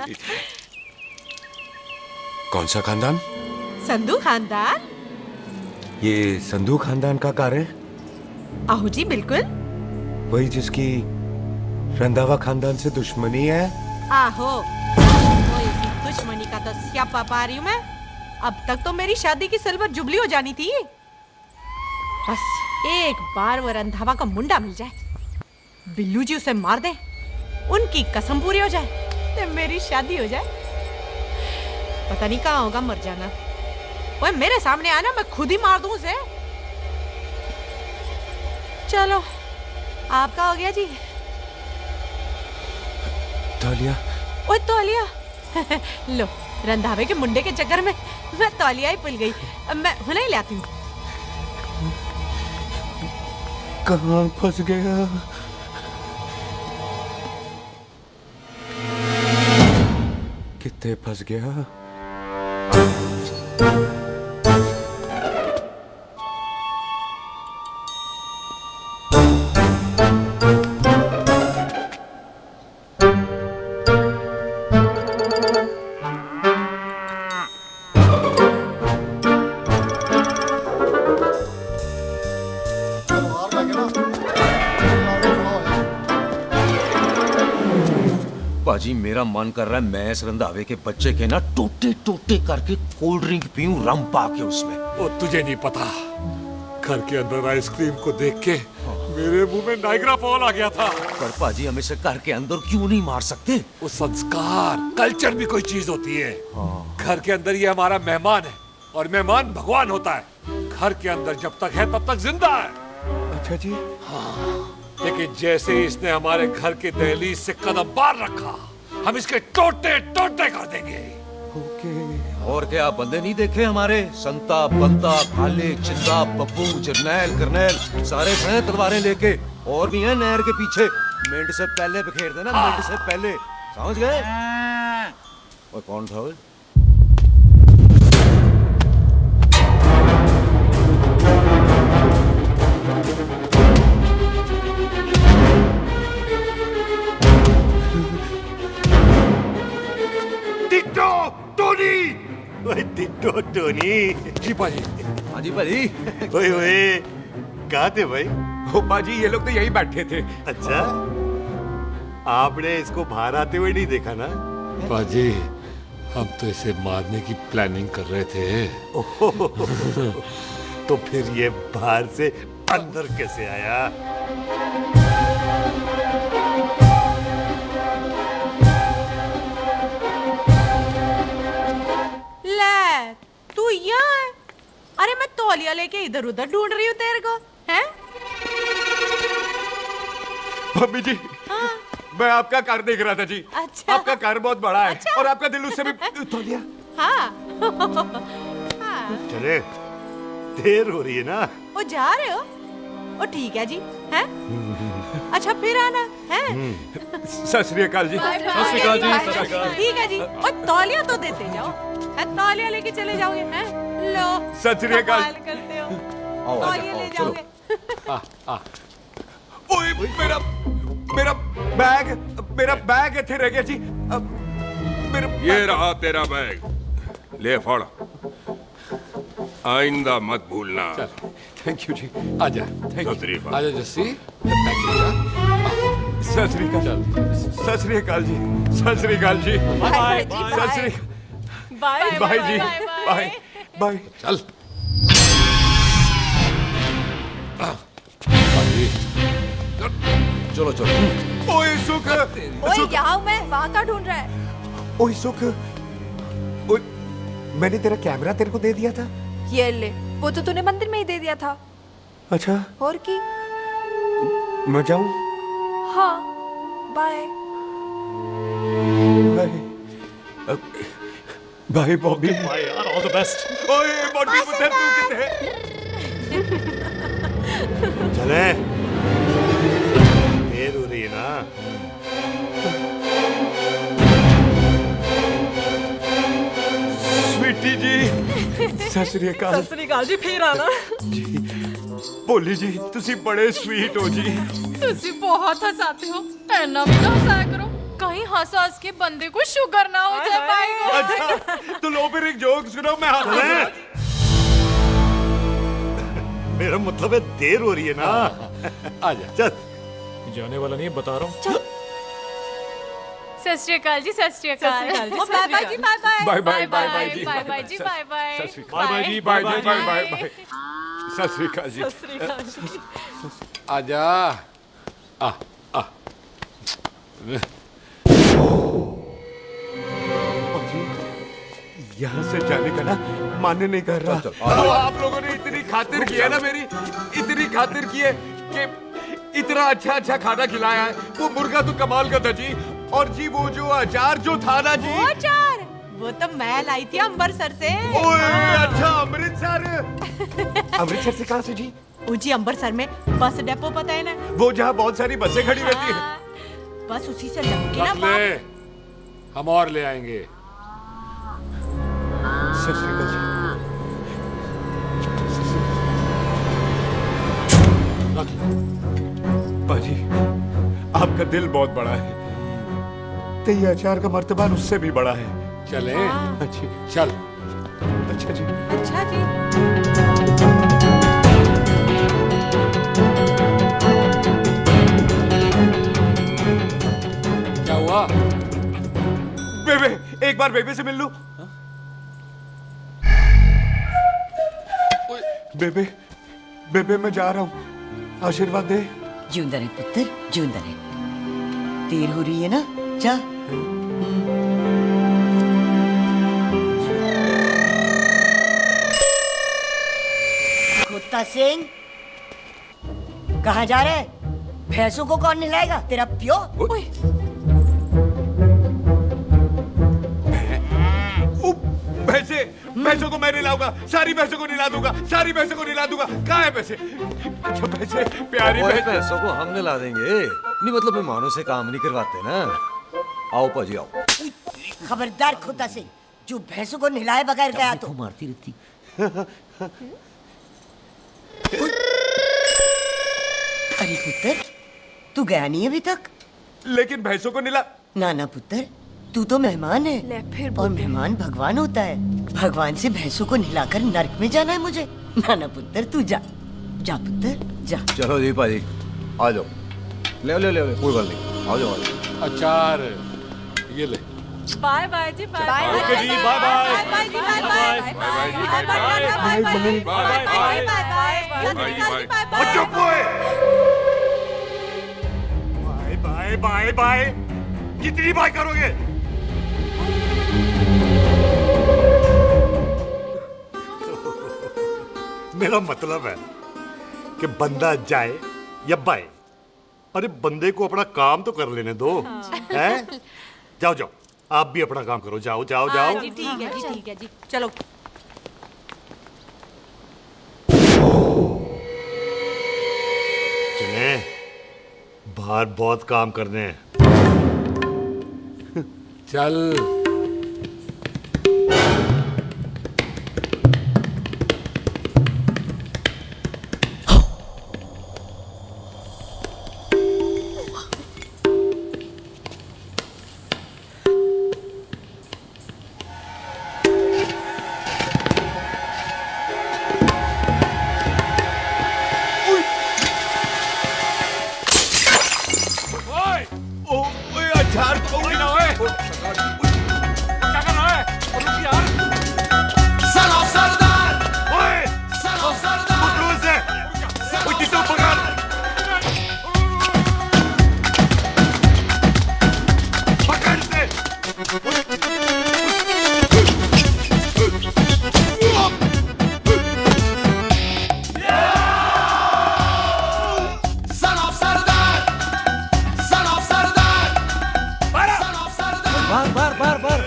कौन सा खानदान? संधू खानदान। ये संधू खानदान का कार है? आहू जी बिल्कुल। वही जिसकी रंधावा खानदान से दुश्मनी है? आहो, तो इसी दुश्मनी का तो स्यापा पा रही हूँ मैं। अब तक तो मेरी शादी की सिल्वर जुबली हो जानी थी। बस एक बार वो रंधावा का मुंडा मिल जाए, बिल्लू जी उसे मार दे, उनकी कसम पूरी हो जाए, तो मेरी शादी हो जाए। पता नहीं कहाँ होगा मर जाना। ओए मेरे सामने आना, मैं खुद ही मार दूं उसे। चलो आपका हो गया जी। तौलिया। ओए तौलिया। लो, रंधावे के मुंडे के चक्कर में मैं तौलिया ही भूल गई। मैं हुने ही लाती हूँ। कहाँ फंस गया? कितने फंस गया? पाजी मेरा मन कर रहा है मैं इस रंधावे के बच्चे के ना टोटे टोटे करके कोल्ड ड्रिंक पीऊं, रम पा के उसमें। वो तुझे नहीं पता, घर के अंदर आइसक्रीम को देख के मेरे मुंह में नाइग्रा फॉल आ गया था। पर पाजी हम इसे घर के अंदर क्यों नहीं मार सकते? वो संस्कार कल्चर भी कोई चीज होती है। घर के अंदर ये हमारा मेहमान है और मेहमान भगवान होता है। घर के अंदर जब तक है तब तक जिंदा है। अच्छा जी। हाँ, लेकिन जैसे ही इसने हमारे घर के दहलीज से कदम बाहर रखा, हम इसके टोटे टोटे कर देंगे। और क्या आप बंदे नहीं देखे हमारे? संता, बंता, खाले, चिंदा, बब्बू, जरनैल, करनैल सारे हैं तलवारें लेके, और भी हैं नहर के पीछे। मिनट से पहले बिखेर देना, मिनट से पहले, समझ गए? और कौन था वो? Ditto Tony. ओए टिट्टो टोनी। जी पाजी। हाँ जी पाजी। ओए ओए कहाँ थे भाई? ओ पाजी ये लोग तो यही बैठे थे। अच्छा, आपने इसको बाहर आते हुए नहीं देखा ना? पाजी हम तो इसे मारने की प्लानिंग कर रहे थे। तो फिर ये बाहर से अंदर कैसे आया? ले, तू यहाँ है? अरे मैं तौलिया लेके इधर उधर ढूंढ रही हूँ तेरे को, हैं? मम्मी जी। हाँ? मैं आपका कार देख रहा था जी। अच्छा। आपका कार बहुत बड़ा है। अच्छा। और आपका दिल उससे भी तौलिया। हाँ। चले, देर हो रही है ना? वो जा रहे हो? ओ ठीक है जी, हैं? अच्छा फिर आना, हैं? सत श्री अकाल जी। सत श्री अकाल जी, सत श्री अकाल। ठीक है जी। और तौलिया तो देते जाओ, हैं? तौलिया लेके चले जाओगे, हैं? लो। सत श्री अकाल। कमाल करते हो। तौलिया ले जाओगे। ओए मेरा बैग इथे रह गया जी। ये रहा तेरा बैग, ले फड़। आइंदा मत भूलना। थैंक यू जी। आजा। सत श्री अकाल। आजा जस्सी। सत श्री अकाल। सत श्री अकाल जी। सत श्री अकाल जी। बाय सत श्री बाय बाय जी। Bye bye. चल। चलो चलो। ओए सुख। ओए यहाँ हूँ मैं, वहाँ का ढूंढ रहा है? ओए सुख, ओए मैंने तेरा कैमरा तेरे को दे दिया था। ये ले, वो तो तूने मंदिर में ही दे दिया था। अच्छा। और की? मैं जाऊं? हाँ, bye. Bye bye Bobby. Bye यार, ऑल द बेस्ट। ओए बॉबी पुत्र तू किथे? चले, देर हो रही है ना? सत श्री अकाल। सत श्री अकाल जी, फिर आना। ਭੋਲੀ ਜੀ ਤੁਸੀਂ ਬੜੇ ਸਵੀਟ ਹੋ ਜੀ। तुसी बहुत हंसाते हो, ऐना भी ना हंसाया करो, कहीं हंस हंस के बंदे को शुगर ना हो जाए भाई को। अच्छा तो लो फिर एक जोक सुनो, मैं मेरा मतलब है देर हो रही है ना। आजा चल। जाने वाला नहीं है, बता रहा हूँ। सत श्री अकाल जी, सत श्री अकाल। बाय बाय जी, bye bye. Bye bye bye bye जी, बाय बाय जी, बाय बाय। बाय बाय जी, बाय बाय बाय बाय। सत श्री अकाल जी। सत श्री अकाल जी। आजा आ आ यहाँ से जाने का ना मान्य नहीं कर रहा। तो आप लोगों ने इतनी खातिर की है ना मेरी, इतनी खातिर की है कि इतना अच्छा अच्छा खाना खिलाया है। वो मुर्गा तो कमाल का था जी, और जी वो जो अचार जो था ना जी, वो अचार वो तो मैं लाई थी अमृतसर से। ओए अच्छा अमृतसर। अमृतसर से कहाँ से जी? जी अमृतसर में बस डिपो पता है ना, वो जहाँ बहुत सारी बसें खड़ी रहती है। बस उसी से लगती ना रख ले, हम और ले आएंगे। सत श्री अकाल जी। बाजी आपका दिल बहुत बड़ा है, तो ये अचार का मर्तबा उससे भी बड़ा है। चले अच्छी चल। अच्छा जी, अच्छा जी। क्या हुआ? बेबे एक बार बेबे से मिल लूं। बेबे बेबे मैं जा रहा हूँ, आशीर्वाद दे। जिंदा रहे पुत्र, जिंदा रहे। देर हो रही है ना, जा। कुत्ता सिंह, कहाँ जा रहे? भैंसों को कौन नहलाएगा? तेरा प्यो? भैंसों को मैं नहलाऊंगा, सारी भैंसों को नहला दूंगा, सारी भैंसों को नहला दूंगा। कहाँ है पैसे? अच्छा पैसे, प्यारी पैसों को हम नहला देंगे। नहीं मतलब मेहमानों से काम नहीं करवाते ना। आओ पाजी आओ। खबरदार कुत्ता सिंह, जो भैंसों को नहलाए बगैर गया तो मारती रहती। अरे पुत्र, तू गया नहीं अभी तक? लेकिन भैंसों को नहला। ना ना पुत्र, तू तो मेहमान है, और मेहमान भगवान होता है। भगवान से भैंसों को नहलाकर नरक में जाना है मुझे? ना ना पुत्र, तू जा, जा पुत्र जा। चलो जी पाजी आ जाओ, ले ले ले कोई बात नहीं, आ जाओ। अचार ये ले। बाय बाय जी, बाय बाय। ओके जी, बाय बाय। बाय जी, bye bye. Bye bye bye bye bye bye bye. कितनी बाय करोगे? मेरा मतलब है कि बंदा जाए या बाय, अरे बंदे को अपना काम तो कर लेने दो। हैं? जाओ जाओ, आप भी अपना काम करो। जाओ जाओ जाओ। जी ठीक है जी, ठीक है जी, चलो। चले, बाहर बहुत काम करने हैं। चल। अचार तो भी ना है। क्या कर रहा है? रुक यार। सलाम सरदार। ओए, सलाम सरदार। पकड़ो इसे। ओए टिट्टू पकड़। पकड़ इसे। सलाम सरदार। सलाम सरदार। बार बार बार बार।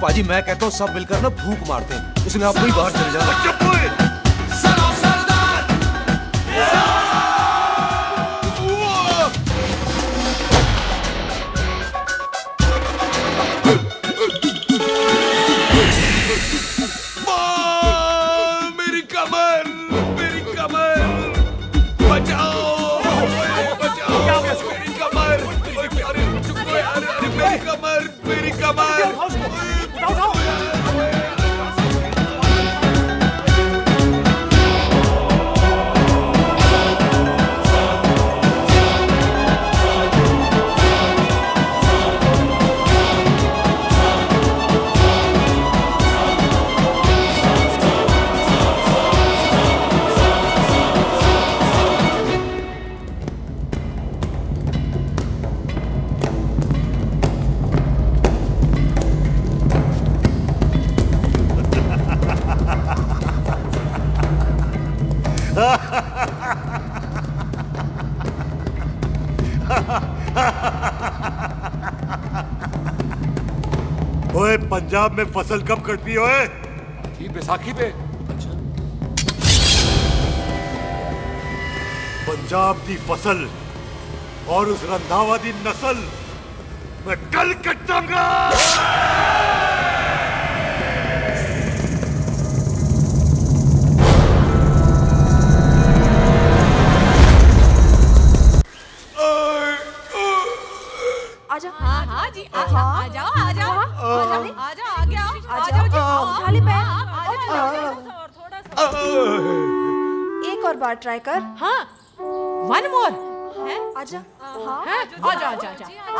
पाजी मैं कहता हूँ सब मिलकर ना फूंक मारते हैं, उसने आप ही बाहर चले जाना। सलाम सरदार। ओए पंजाब में फसल कब कटती है ओए? ये बैसाखी पे। पंजाब की फसल और उस रंधावा दी नस्ल मैं कल कटांगा। आजा। हाँ हाँ जी आजा आ जाओ आ जाओ आ जाओ आगे आओ आ जाओ जी उठा ले पैर एक और बार ट्राई कर। हाँ वन मोर है आजा। हाँ आजा आजा आजा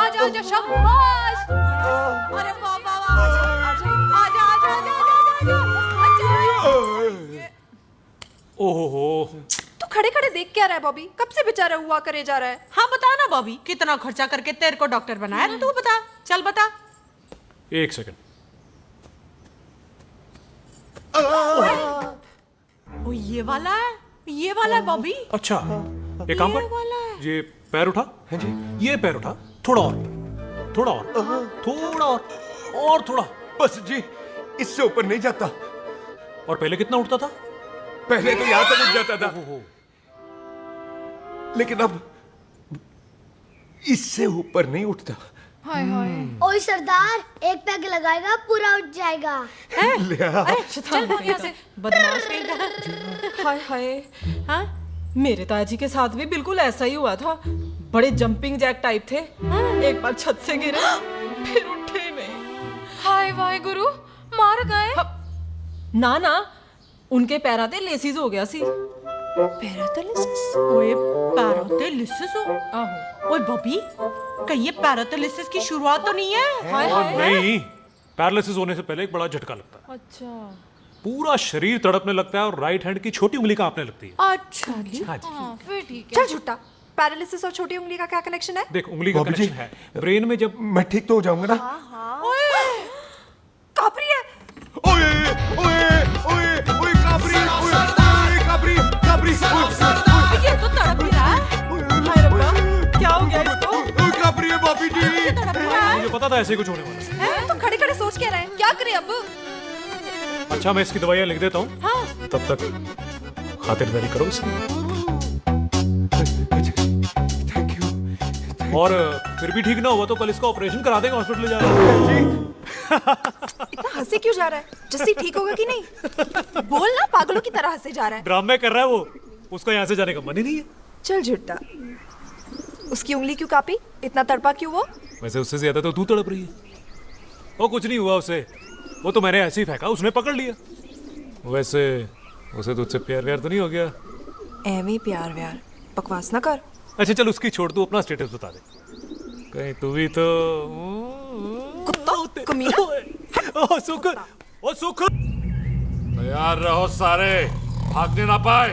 आजा आजा शाबाश अरे वाह वाह वाह आजा आजा आजा आजा आजा ओहो तू खड़े खड़े देख क्या रहा है बॉबी? कब से बेचारा हुआ करे जा रहा है? हाँ बता ना बॉबी कितना खर्चा करके तेरे को डॉक्टर बनाया तू बता चल बता। एक सेकंड। ओ ये वाला है बॉबी। अच्छा एक काम कर, ये पैर उठा। हाँ जी। ये पैर उठा, थोड़ा और थोड़ा और थोड़ा और थोड़ा। बस जी इससे ऊपर नहीं जाता। और पहले कितना उठता था? पहले तो यहां तक उठ जाता था, लेकिन अब इससे ऊपर नहीं उठता। हाय हाय। ओए सरदार एक पैग लगाएगा पूरा उठ जाएगा। चल भाग यहाँ से बदमाश कहीं का। हाय हाय। हाँ मेरे ताजी के साथ भी बिल्कुल ऐसा ही हुआ था। बड़े जंपिंग जैक टाइप थे। एक बार छत से गिरे फिर उठे नहीं। हाय वाहे गुरु मार गए। ना ना उनके पैरा ते लेसिस हो गया सी। पैरालिसिस? ओए पैरालिसिस हो? आहो। ओए बॉबी कहीं ये पैरालिसिस की शुरुआत तो नहीं है? हाय हाय। नहीं, पैरालिसिस होने से पहले एक बड़ा झटका लगता है। अच्छा। पूरा शरीर तड़पने लगता है और राइट हैंड की छोटी उंगली कांपने लगती है। अच्छा जी। हाँ जी। फिर ठीक है। चल झूठा। पैरालिसिस और छोटी उंगली का क्या कनेक्शन है? देख उंगली का कनेक्शन है ब्रेन में। जब मैं ठीक तो हो जाऊंगा ना? ओए कापरी है। ओए ओए ओए ओए काबरी ओए काबरी काबरी ये तो तड़प ही रहा है। हाय रब्बा क्या हो गया इसको? ओए काबरी है बॉबी जी। मुझे पता था ऐसे कुछ होने वाला है। तुम खड़े खड़े सोच क्या रहे हैं? क्या करें अब? अच्छा मैं इसकी दवाइयाँ लिख देता हूँ। हाँ। तब तक खातिरदारी करो इसकी। Thank you. और फिर भी ठीक ना हुआ तो कल इसका ऑपरेशन करा देंगे हॉस्पिटल ले जाकर। इतना हंसे क्यों जा रहा है? जस्सी ठीक होगा कि नहीं? बोल ना पागलों की तरह हंसे जा रहा है। ड्रामे कर रहा है वो। उसका यहाँ से जाने का मन ही नहीं है। चल झुट्टा। उसकी उंगली क्यों कापी? इतना तड़पा क्यों वो? वैसे उससे ज्यादा तो तू तड़प रही है। वो कुछ नहीं हुआ उसे, वो तो मैंने ऐसे ही फेंका, उसने पकड़ लिया। वैसे उसे तुझसे प्यार व्यार तो नहीं हो गया? एਵੇਂ प्यार व्यार बकवास ना कर। अच्छा चल उसकी छोड़, तू अपना स्टेटस बता दे। कहीं तू भी तो कुत्ता कमीना। ओ सुख, ओ सुख। तैयार रहो सारे, भागने ना पाए।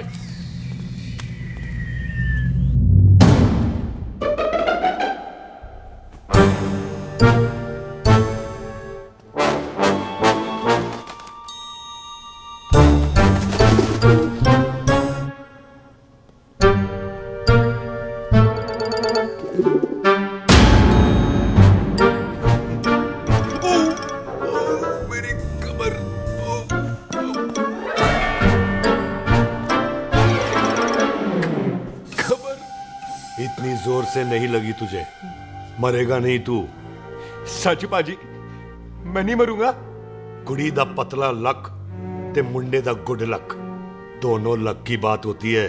इतनी जोर से नहीं लगी तुझे, मरेगा नहीं तू। सच बाजी मैं नहीं मरूंगा। कुड़ी दा पतला लक ते मुंडे दा गुड लक, दोनों लक की बात होती है।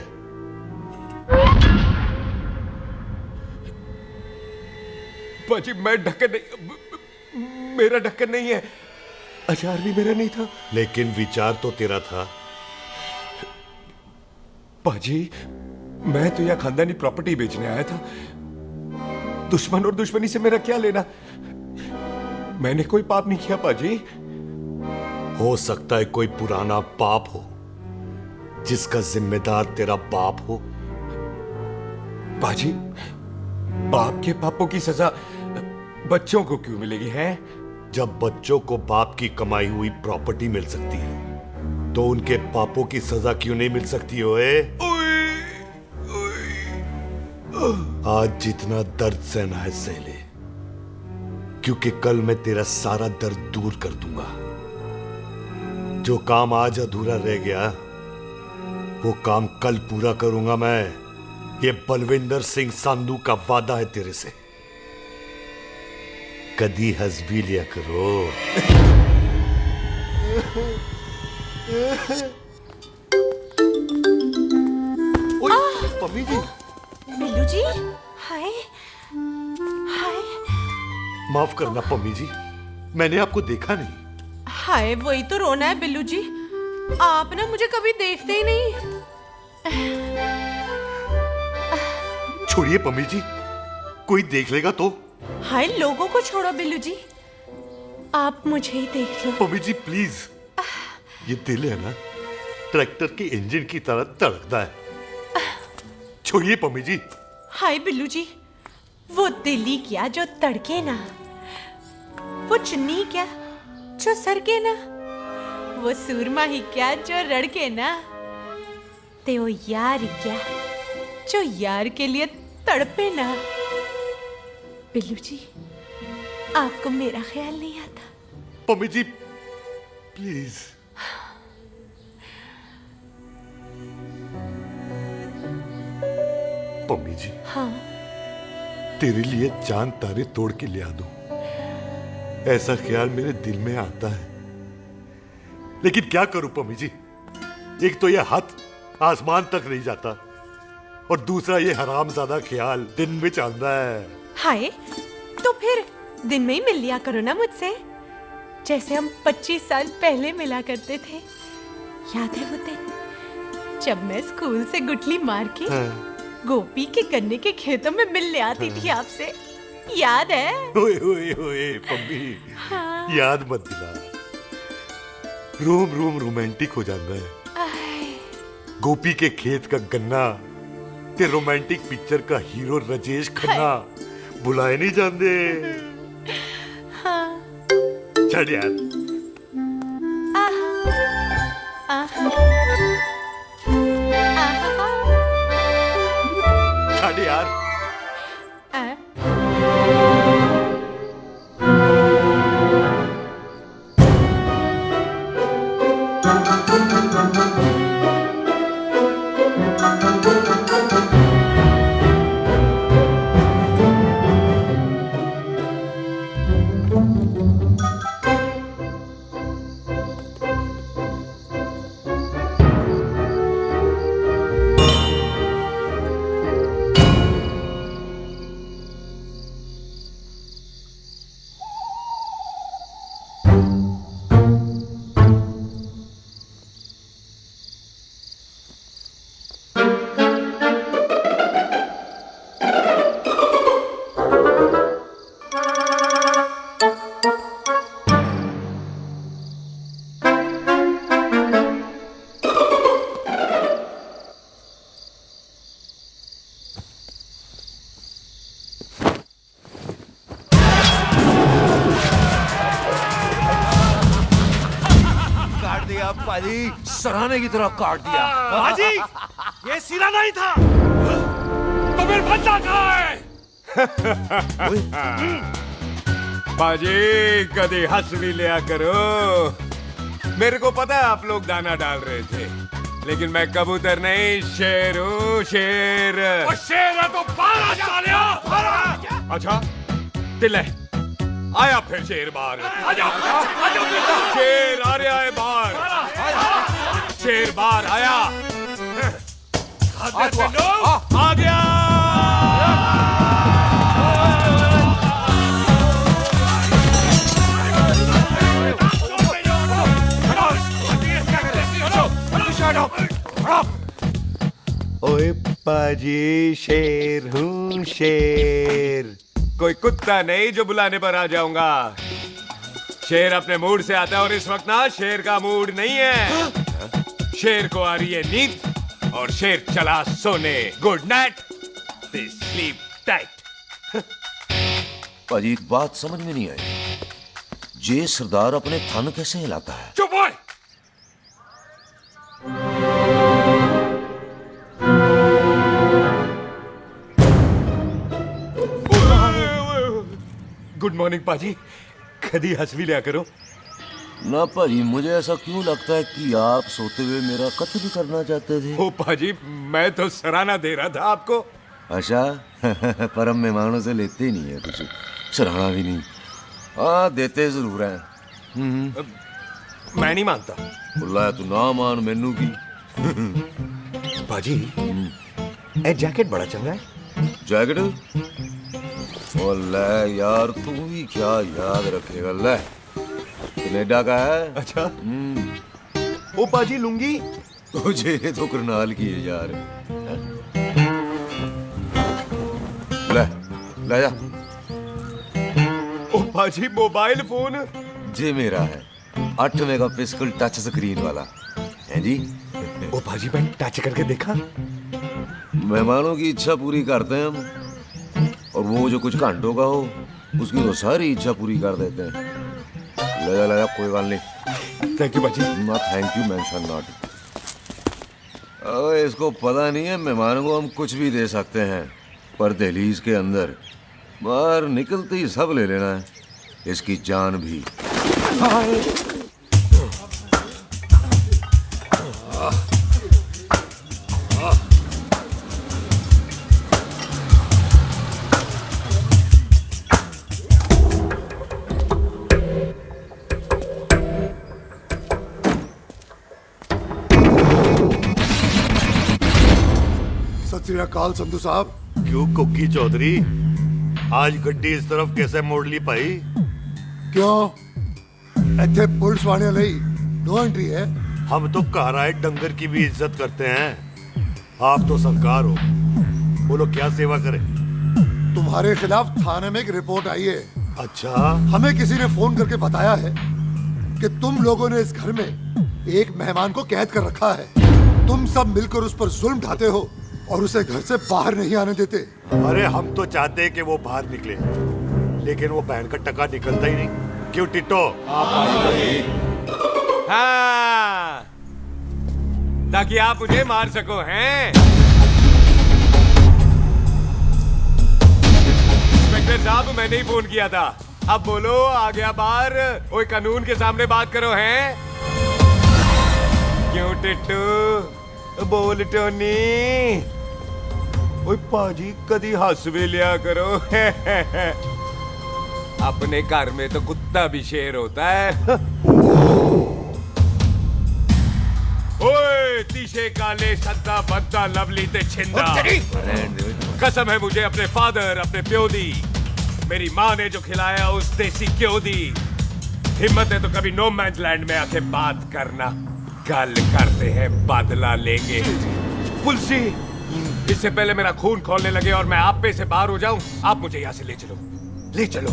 बाजी मैं ढके नहीं। मेरा ढक्कन नहीं है, अचार भी मेरा नहीं था। लेकिन विचार तो तेरा था। पाजी, मैं तो यह खानदानी प्रॉपर्टी बेचने आया था। दुश्मन और दुश्मनी से मेरा क्या लेना? मैंने कोई पाप नहीं किया पाजी। हो सकता है कोई पुराना पाप हो जिसका जिम्मेदार तेरा बाप हो। पाजी, बाप के पापों की सजा बच्चों को क्यों मिलेगी है? जब बच्चों को बाप की कमाई हुई प्रॉपर्टी मिल सकती है तो उनके पापों की सजा क्यों नहीं मिल सकती? ओए आज जितना दर्द सहना है सह ले, क्योंकि कल मैं तेरा सारा दर्द दूर कर दूंगा। जो काम आज अधूरा रह गया वो काम कल पूरा करूंगा मैं। ये बलविंदर सिंह संधू का वादा है तेरे से। कदी हंस भी लिया करो। मम्मी जी। बिल्लू जी, हाय हाय। माफ करना पम्मी जी, मैंने आपको देखा नहीं। हाय, वही तो रोना है बिल्लू जी। आप ना मुझे कभी देखते ही नहीं। छोड़िए पम्मी जी, कोई देख लेगा तो। हाय, लोगों को छोड़ो बिल्लू जी, आप मुझे ही देख लो। पम्मी जी प्लीज, ये दिल है ना, ट्रैक्टर के इंजन की तरह तड़कता है। छोड़िए पम्मी जी। हाय बिल्लू जी, वो दिल्ली क्या जो तड़के ना, वो चुन्नी क्या जो सरके ना, वो सूरमा ही क्या जो रड़के ना, ते वो यार क्या जो यार के लिए तड़पे ना। बिल्लू जी, आपको मेरा ख्याल नहीं आता? पम्मी जी प्लीज। पम्मी जी, हाँ, तेरे लिए चांद तारे तोड़ के ले आ दूं, ऐसा ख्याल मेरे दिल में आता है। लेकिन क्या करूं पम्मी जी, एक तो यह हाथ आसमान तक नहीं जाता और दूसरा ये हरामजादा ख्याल दिन में चांदा है। हाय, तो फिर दिन में ही मिल लिया करो ना मुझसे, जैसे हम 25 साल पहले मिला करते थे। याद है वो दिन जब मैं स्कूल से गुठली मार के गोपी के गन्ने के खेतों में मिलने आती थी आपसे? याद है? ओए ओए ओए पम्मी, हाँ। याद मत दिला, रोम रोम रोमांटिक हो जाता है। गोपी के खेत का गन्ना ते रोमांटिक पिक्चर का हीरो राजेश खन्ना बुलाए नहीं जाते। हाँ। चल यार। चल यार। सराहने की तरह काट दिया। बाजी, ये सिरा नहीं था। तो फिर बच्चा कहाँ है? बाजी, कभी हंस भी लिया करो। मेरे को पता है आप लोग दाना डाल रहे थे, लेकिन मैं कबूतर नहीं, शेर हूँ, शेर। और शेर है तो बारह सालिया। अच्छा, दिल है, आया फिर शेर बाहर। आजा, शेर आ रहा है बाहर। शेर बाहर आया। आ गया। पाजी शेर हूँ शेर, कोई कुत्ता नहीं जो बुलाने पर आ जाऊंगा। शेर अपने मूड से आता है और इस वक्त ना शेर का मूड नहीं है। शेर को आ रही है नींद और शेर चला सोने। Good night, sleep tight. पाजी एक बात समझ में नहीं आई, जे सरदार अपने थन कैसे हिलाता है? चुप हो। गुड मॉर्निंग पाजी, कदी हंस भी लिया करो। ना पाजी, मुझे ऐसा क्यों लगता है कि आप सोते हुए मेरा कत्ल करना चाहते थे? ओ पाजी, मैं तो सराहना दे रहा था आपको। अच्छा पर हम मेहमानों से लेते ही नहीं है कुछ, सराहना भी नहीं। हाँ देते जरूर हैं। मैं नहीं मानता। बुलाया तू ना मान मैनू की। पाजी ए जैकेट बड़ा चंगा है। जैकेट? ओ ले यार, तू भी क्या याद रखेगा। ले कनेडा का है। अच्छा। ओ पाजी लुंगी तुझे तो करनाल की है यार। ले ले जा। ओ पाजी मोबाइल फोन जे मेरा है, 8 मेगापिक्सल टच स्क्रीन वाला है जी। ओ पाजी मैं टच करके देखा। मेहमानों की इच्छा पूरी करते हैं हम, और वो जो कुछ घंटों का हो उसकी तो सारी इच्छा पूरी कर देते हैं। ले जा कोई बात नहीं। थैंक यू बाजी। ना थैंक यू मेंशन नॉट। इसको पता नहीं है मेहमानों को हम कुछ भी दे सकते हैं, पर दहलीज के अंदर बाहर निकलते ही सब ले लेना है, इसकी जान भी। सत श्री अकाल संधू साहब। क्यों कुकी चौधरी, आज गड्डी इस तरफ कैसे मोड़ ली पाई? क्यों इतने पुलिस वाले नहीं नो एंट्री है? हम तो घर आए डंगर की भी इज्जत करते हैं। आप तो सरकार हो, बोलो क्या सेवा करें? तुम्हारे खिलाफ थाने में एक रिपोर्ट आई है। अच्छा। हमें किसी ने फोन करके बताया है कि तुम लोगों ने इस घर में एक मेहमान को कैद कर रखा है। तुम सब मिलकर उस पर जुल्म ढाते हो और उसे घर से बाहर नहीं आने देते। अरे हम तो चाहते हैं कि वो बाहर निकले, लेकिन वो बहन का टका निकलता ही नहीं। क्यों टिट्टो? हाँ, ताकि आप मुझे मार सको हैं। इंस्पेक्टर साहब मैंने ही फोन किया था। अब बोलो आ गया बाहर। ओए कानून के सामने बात करो हैं। क्यों टिट्टू? बोल टोनी। ओए पाजी कदी हंस भी लिया करो। अपने घर में तो कुत्ता भी शेर होता है। ओए तीशे काले सद्दा बद्दा लवली ते छिंदा, कसम है मुझे अपने फादर अपने प्यो दी, मेरी माँ ने जो खिलाया उस देसी क्यों दी। हिम्मत है तो कभी नो मैंस लैंड में आके बात करना। गल करते हैं बदला लेंगे। पुलसी इससे पहले मेरा खून खोलने लगे और मैं आप पे से बाहर हो जाऊं, आप मुझे यहाँ से ले चलो, ले चलो।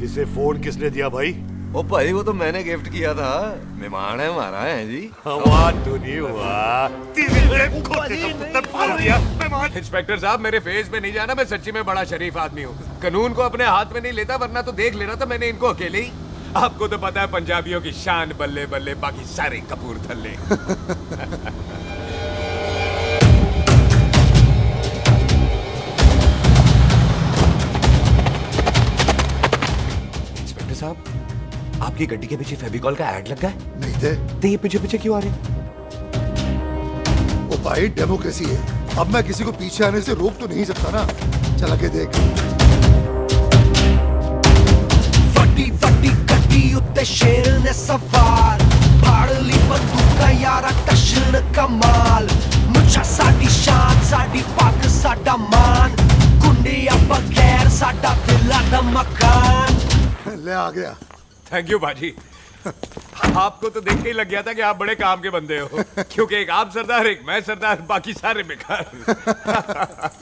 इसे फोन किसने दिया भाई? ओ भाई वो तो मैंने गिफ्ट किया था, मेहमान है हमारा है जी। वाह टोनी वाह, इंस्पेक्टर साहब मेरे फेस पे नहीं जाना, मैं सच्ची में बड़ा शरीफ आदमी हूँ। कानून को अपने हाथ में नहीं लेता, वरना तो देख लेना था मैंने इनको अकेले ही। आपको तो पता है पंजाबियों की शान बल्ले बल्ले, बाकी सारे कपूरथल्ले। इंस्पेक्टर साहब आपकी गड्डी के पीछे फेविकॉल का ऐड लग गया है? नहीं थे। तो ये पीछे पीछे क्यों आ रहे? ओ भाई डेमोक्रेसी है, अब मैं किसी को पीछे आने से रोक तो नहीं सकता ना। चला के देख। वड्डी वड्डी गड्डी उत्ते शेर ने सवार, फाड़ ली बंदूका यारा टशन कमाल। मुझा साडी शान साडी पग साडा मान, गुंडे बगैर साडा दिला दा मकान। ले आ गया। थैंक यू बाजी। आपको तो देख के ही लग गया था कि आप बड़े काम के बंदे हो, क्योंकि एक आप सरदार, एक मैं सरदार, बाकी सारे बेकार।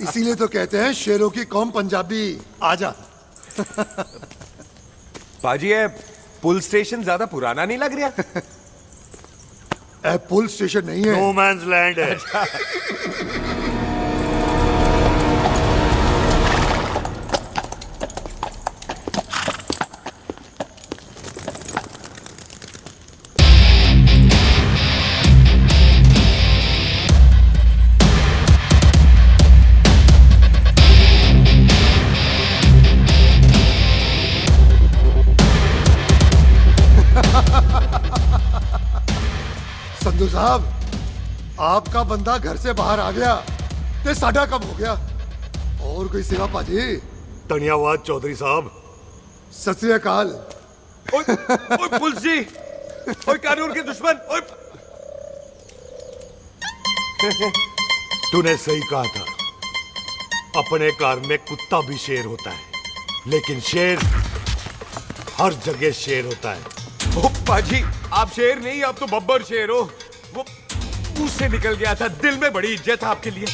इसीलिए तो कहते हैं शेरों की कौम पंजाबी। आजा। पाजी, ये पुल स्टेशन ज्यादा पुराना नहीं लग रहा? पुल स्टेशन नहीं है, नो मैंस लैंड है। संधू साहब, आपका बंदा घर से बाहर आ गया ते साडा कब हो गया। और कोई सेवा पाजी? धन्यवाद चौधरी साहब। सत श्री अकाल। ओए पुलिस जी, ओए कानून के दुश्मन, ओए। तूने सही कहा था, अपने घर में कुत्ता भी शेर होता है, लेकिन शेर हर जगह शेर होता है। ओ पाजी, आप शेर नहीं, आप तो बब्बर शेर हो। वो मुंह से निकल गया था, दिल में बड़ी इज्जत है आपके लिए।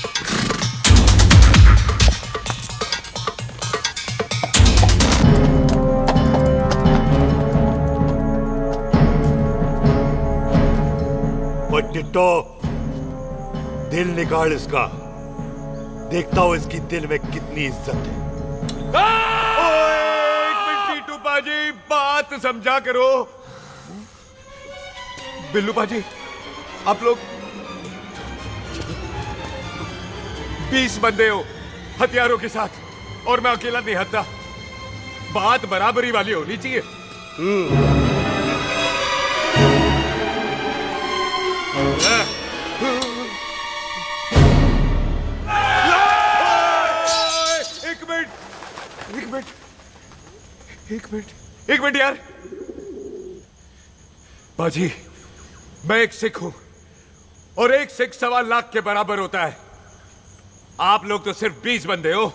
और टिट्टो, दिल निकाल इसका, देखता हूं इसकी दिल में कितनी इज्जत है। एक मिनट टीटू पाजी, बात समझा करो। बिल्लू पाजी, आप लोग 20 बंदे हो हथियारों के साथ, और मैं अकेला नहीं हत्या। बात बराबरी वाली होनी चाहिए। एक मिनट यार। बाजी, मैं एक सिख हूं, और एक सिख 1.25 लाख के बराबर होता है। आप लोग तो सिर्फ 20 बंदे हो।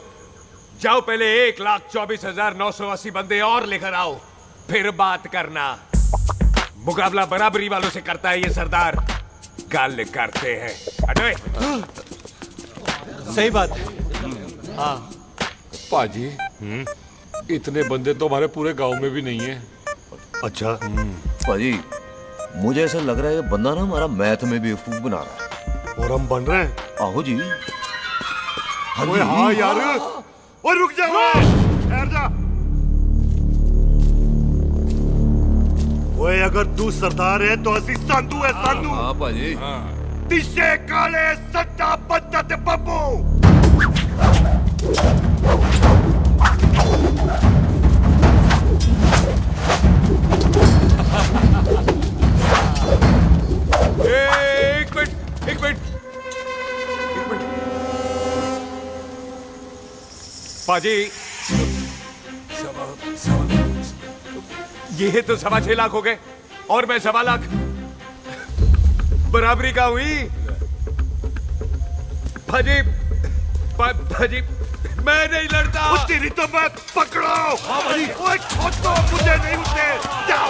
जाओ पहले 1,24,980 बंदे और लेकर आओ, फिर बात करना। मुकाबला बराबरी वालों से करता है ये सरदार, गाल करते हैं। हटो। सही बात है। हाँ पाजी, इतने बंदे तो हमारे पूरे गांव में भी नहीं है। अच्छा पाजी, मुझे ऐसा लग रहा है ये बंदा ना हमारा मैथ में बेवकूफ बना रहा है। और हम बन रहे हैं। आहो जी। ओए हाँ यार, ओए रुक जा, ठहर जा। ओए अगर तू सरदार है तो असी संधू है, संधू। हाँ पाजी। दिशे काले सट्टा बद्दा ते बब्बू। एक मिनट। पाजी, ये तो 6.25 लाख हो गए, और मैं 1.25 लाख। बराबरी का हुई। भाजी, भाजी, मैं नहीं लड़ता। तेरी तो मैं पकड़ो। हाँ भाजी। ओए छोड़ो, मुझे नहीं उठने। जाओ।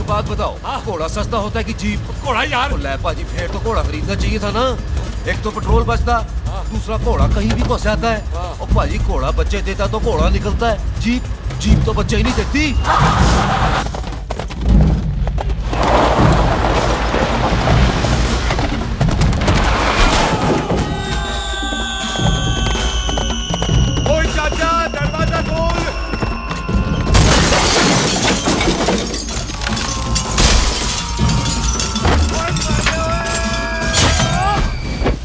एक बात बताओ, घोड़ा सस्ता होता है कि जीप? घोड़ा यार। ले पाजी, फिर तो घोड़ा खरीदना चाहिए था ना। एक तो पेट्रोल बचता, दूसरा घोड़ा कहीं भी फंस जाता है। और पाजी घोड़ा बच्चे देता तो घोड़ा निकलता है, जीप तो बच्चे ही नहीं देती। ओए चाचा, दरवाजा खोल।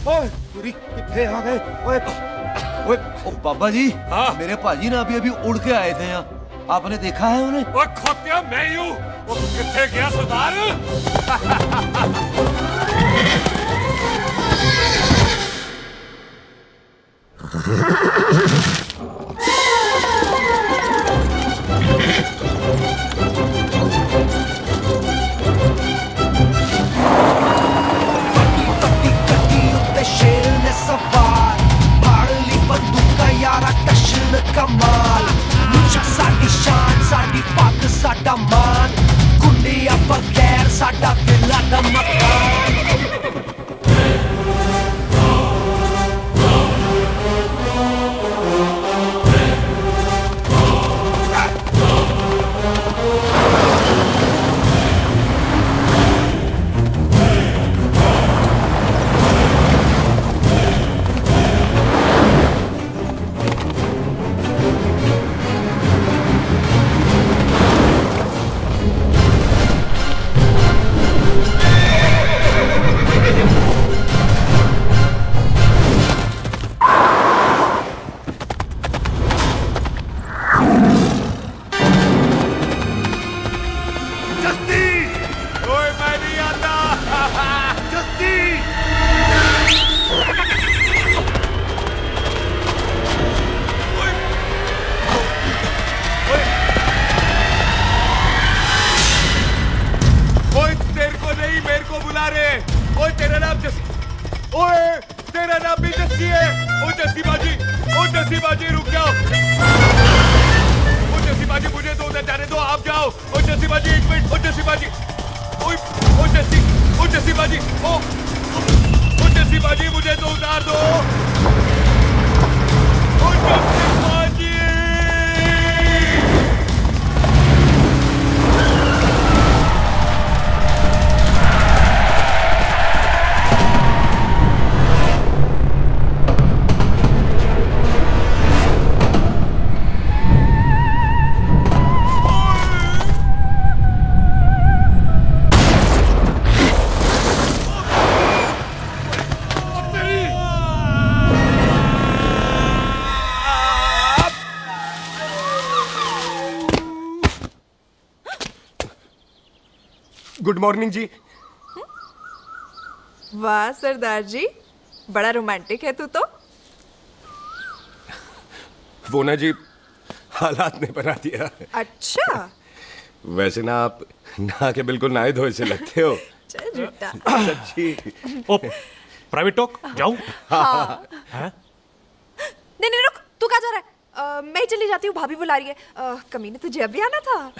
ओए कितने आ गए? ओए ओए ओ बाबा जी, मेरे पाजी ना अभी उड़ के आए थे यहाँ, आपने देखा है उन्हें? ओए खोतिया मैं ही हूँ। वो कितने गया सरदार? शेर ने सवार फाड़ ली बंदूक यारा टशन कमाल मुझा साडी शान साडी पग साडा मान गुंडिया बगैर साडा दिला दा मकान गुड मॉर्निंग जी। वाह सरदार जी, बड़ा रोमांटिक है तू तो। वो ना जी, हालात ने बना दिया। अच्छा। वैसे ना आप नहा के बिल्कुल नहाए धोए से लगते हो। चल झूठा। सच्ची। ओ, प्राइवेट टॉक जाऊं? हाँ। नहीं नहीं रुक, तू कहाँ जा रहा है? मैं ही चली जाती हूँ, भाभी बुला रही है। कमीने तुझे अभी आना था।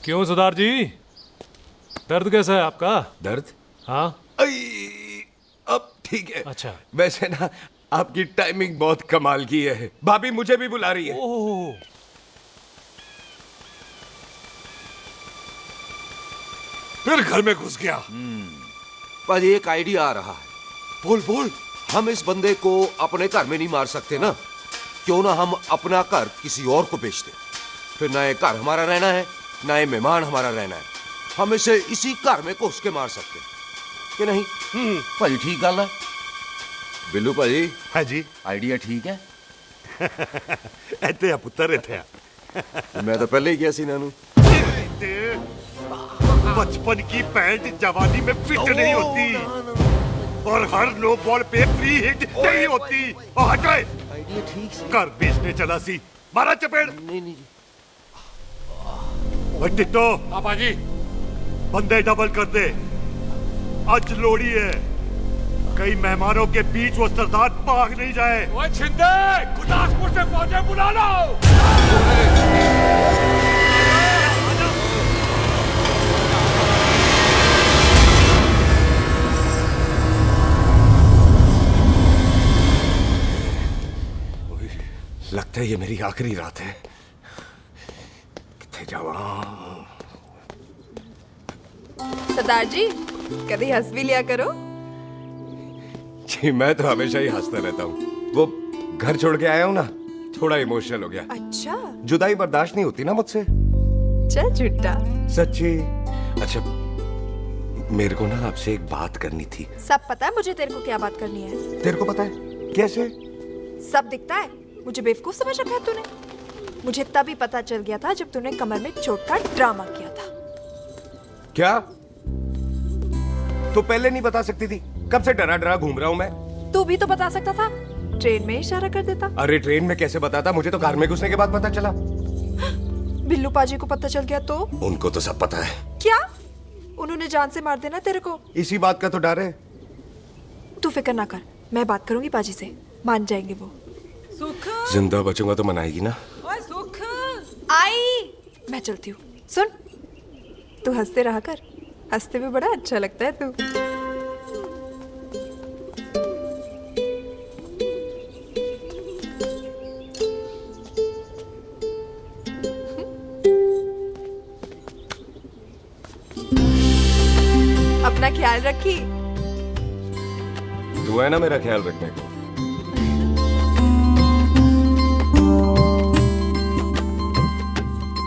क्यों सरदार जी, दर्द कैसा है आपका? दर्द? हाँ। अब ठीक है। अच्छा। वैसे ना आपकी टाइमिंग बहुत कमाल की है। भाभी मुझे भी बुला रही है। ओह। फिर घर में घुस गया। पाजी एक आइडिया आ रहा है। बोल बोल। हम इस बंदे को अपने घर में नहीं मार सकते ना, क्यों ना हम अपना घर किसी और को बेच दें। फिर ना ये घर हमारा रहना है, ना ये मेहमान हमारा रहना है। हम इसे इसी घर में घुस के मार सकते हैं कि नहीं? भाजी ठीक गल है। बिल्लू भाजी। हाँ जी। आइडिया ठीक है। ਇੱਥੇ ਆ ਪੁੱਤਰ ਇੱਥੇ ਆ। मैं तो पहले ही किया सी नानू। बचपन की पैंट जवानी में फिट नहीं होती और हर नो बॉल पे फ्री हिट नहीं होती। हट गए। आइडिया ठीक सी। घर बेचने चला सी, मारा चपेड़। नहीं नहीं जी। टिट्टो। पापा जी। बंदे डबल कर दे, आज लोड़ी है। कई मेहमानों के बीच वो सरदार भाग नहीं जाए। ओए छिंदे, गुरदासपुर से फौजें बुला लो। लगता है ये मेरी आखिरी रात है। किथे जावा? सरदार जी कभी हंस भी लिया करो। जी मैं तो हमेशा ही हंसता रहता हूँ। वो घर छोड़ के आया हूँ ना, थोड़ा इमोशनल हो गया। अच्छा जुदाई बर्दाश्त नहीं होती ना मुझसे। चल झूठा। सच्ची। अच्छा मेरे को ना आपसे एक बात करनी थी। सब पता है मुझे तेरे को क्या बात करनी है। तेरे को पता है? कैसे? सब दिखता है। मुझे बेवकूफ समझ रखा है तूने। मुझे तभी पता चल गया था जब तूने कमर में चोट का ड्रामा किया था। क्या? तो पहले नहीं बता सकती थी? कब से डरा डरा घूम रहा हूँ मैं। तू भी तो बता सकता था, ट्रेन में इशारा कर देता। अरे ट्रेन में कैसे बताता? मुझे तो कार में घुसने के बाद पता चला। बिल्लू पाजी को पता चल गया तो? उनको तो सब पता है। क्या? उन्होंने जान से मार देना तेरे को। इसी बात का तो डर है। तू फिक्र ना कर, मैं बात करूंगी पाजी से, मान जाएंगे वो। सुख जिंदा बचूंगा तो मनाएगी ना? ओए सुख आई मैं चलती हूँ। सुन तू हंसते रहा कर, हंसते में बड़ा अच्छा लगता है तू। अपना ख्याल रखी। तू है ना मेरा ख्याल रखने को।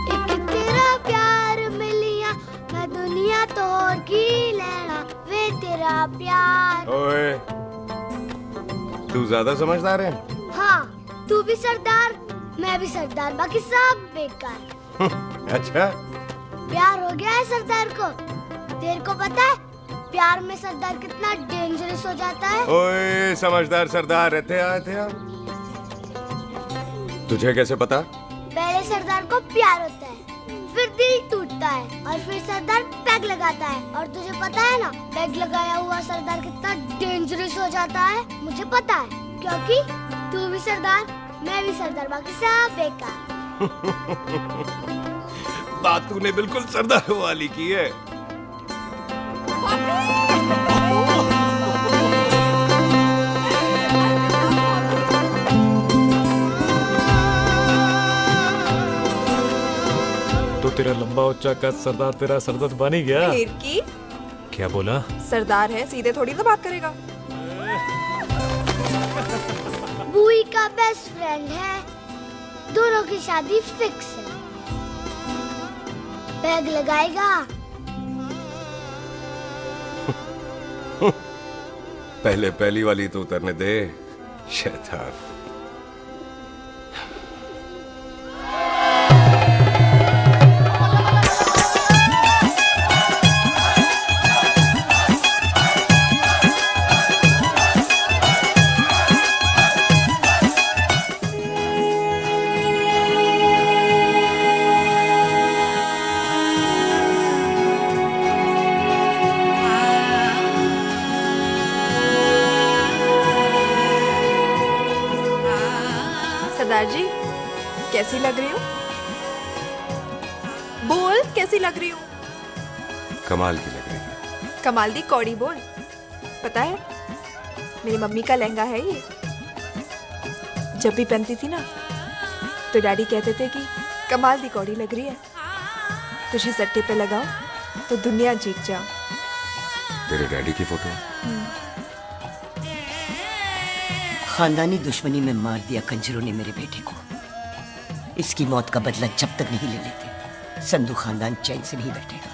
एक तेरा प्यार मिलिया मैं दुनिया तोड़ की लेना वे तेरा प्यार। ओए तू ज्यादा समझदार है। हाँ तू भी सरदार मैं भी सरदार, बाकी सब बेकार। अच्छा प्यार हो गया है सरदार को। तेरे को पता है प्यार में सरदार कितना डेंजरस हो जाता है। ओए समझदार सरदार रहते आते हैं। तुझे कैसे पता? पहले सरदार को प्यार होता है, फिर दिल टूटता है और फिर सरदार पैग लगाता है। और तुझे पता है ना पैग लगाया हुआ सरदार कितना डेंजरस हो जाता है। मुझे पता है क्योंकि तू भी सरदार मैं भी सरदार, बाकी सब बेकार। बात तूने बिल्कुल सरदार वाली की है। तो तेरा लंबा उच्चा कद सरदार तेरा सरदर्द बन ही गया। फिर की क्या बोला? सरदार है सीधे थोड़ी तो बात करेगा। बुई का बेस्ट फ्रेंड है, दोनों की शादी फिक्स है। पैग लगाएगा। पहले पहली वाली तो उतरने दे शैतान। सरदार जी कैसी लग रही हूँ? बोल कैसी लग रही हूँ? कमाल की लग रही है। कमाल दी कौड़ी बोल। पता है मेरी मम्मी का लहंगा है ये। जब भी पहनती थी ना तो डैडी कहते थे कि कमाल दी कौड़ी लग रही है, तुझे सट्टे पे लगाओ तो दुनिया जीत जाओ। तेरे डैडी की फोटो? खानदानी दुश्मनी में मार दिया कंजरों ने मेरे बेटे को। इसकी मौत का बदला जब तक नहीं ले लेते संधू खानदान चैन से नहीं बैठेगा।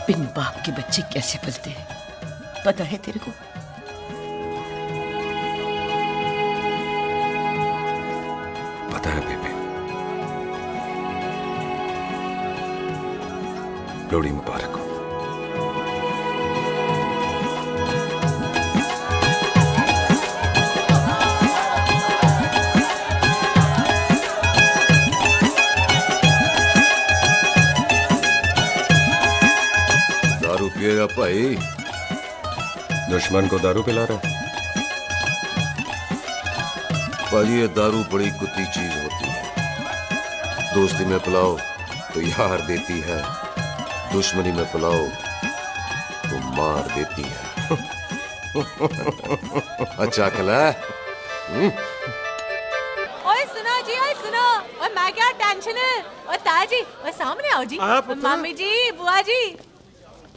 बिन बाप के बच्चे कैसे पलते हैं पता है तेरे को? पता है बेबे। लोहड़ी मुबारक हो। दारू पिएगा भाई? दुश्मन को दारू पिला रहा है? पाजी, ये दारू बड़ी कुत्ती चीज होती है। दोस्ती में पिलाओ तो यार देती है, दुश्मनी में पिलाओ तो मार देती है। अच्छा खला। ओए सुनो जी, ओए सुनो, ओए मैं क्या टेंशन है, ओए ताया जी, ओए सामने आओ जी, मामी जी, बुआ जी,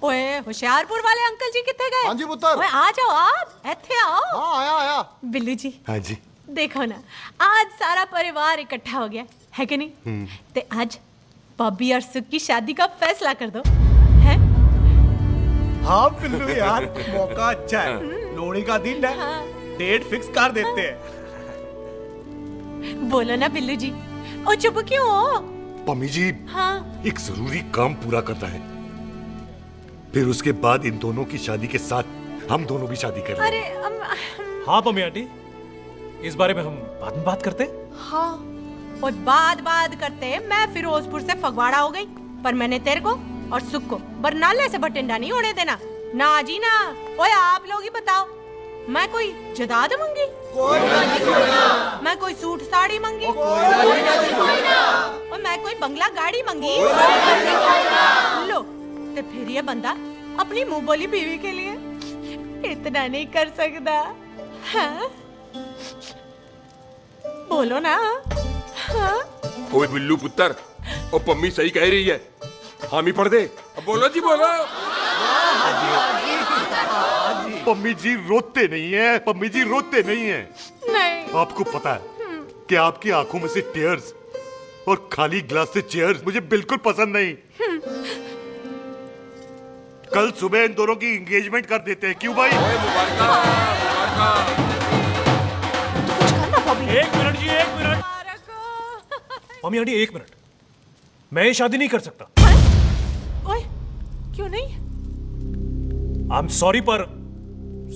ओए होशियारपुर वाले अंकल जी कितने गए? हाँ जी पुत्र। ओए आ जाओ, आप इत्थे आओ। हाँ आया आया। बिल्लू जी, हाँ जी। देखो ना, आज सारा परिवार इकट्ठा हो गया है कि नहीं? ते आज बॉबी और सुख की शादी का फैसला कर दो, है? हाँ बिल्लू यार, मौका अच्छा है, लोहड़ी का दिन है, डेट फिक्स कर देते हैं। बोलो ना बिल्लू जी, ओ चुप क्यों हो? पम्मी जी, हाँ एक जरूरी काम पूरा करना है, फिर उसके बाद इन दोनों की शादी के साथ हम दोनों भी शादी करेंगे। अरे हाँ पम्मी आंटी, इस बारे में हम बाद में बात करते। हाँ और बात करते, मैं फिरोजपुर से फगवाड़ा हो गई, पर मैंने तेरे को और सुख को बरनाले से भटिंडा नहीं होने देना। ना जी ना। ओए आप लोग ही बताओ, मैं कोई जदाद मंगी? मैं कोई सूट साड़ी मंगी? और मैं कोई बंगला गाड़ी मंगी? लो, तो फिर ये बंदा अपनी मुंह बोली बीवी के लिए इतना नहीं कर सकता, हाँ? बोलो ना। हाँ? ओए बिल्लू पुत्र, ओ पम्मी सही कह रही है, हामी पढ़ दे। अब बोलो जी, बोलो। पम्मी जी रोते नहीं है, पम्मी जी रोते नहीं है। नहीं। आपको पता है कि आपकी आंखों में से टीयर्स और खाली ग्लास से चेयर्स मुझे बिल्कुल पसंद नहीं। कल सुबह इन दोनों की एंगेजमेंट कर देते हैं, क्यों भाई? एक मिनट जी, एक मिनट। मम्मी आंटी एक मिनट, मैं ये शादी नहीं कर सकता। ओए, क्यों नहीं? आई एम सॉरी, पर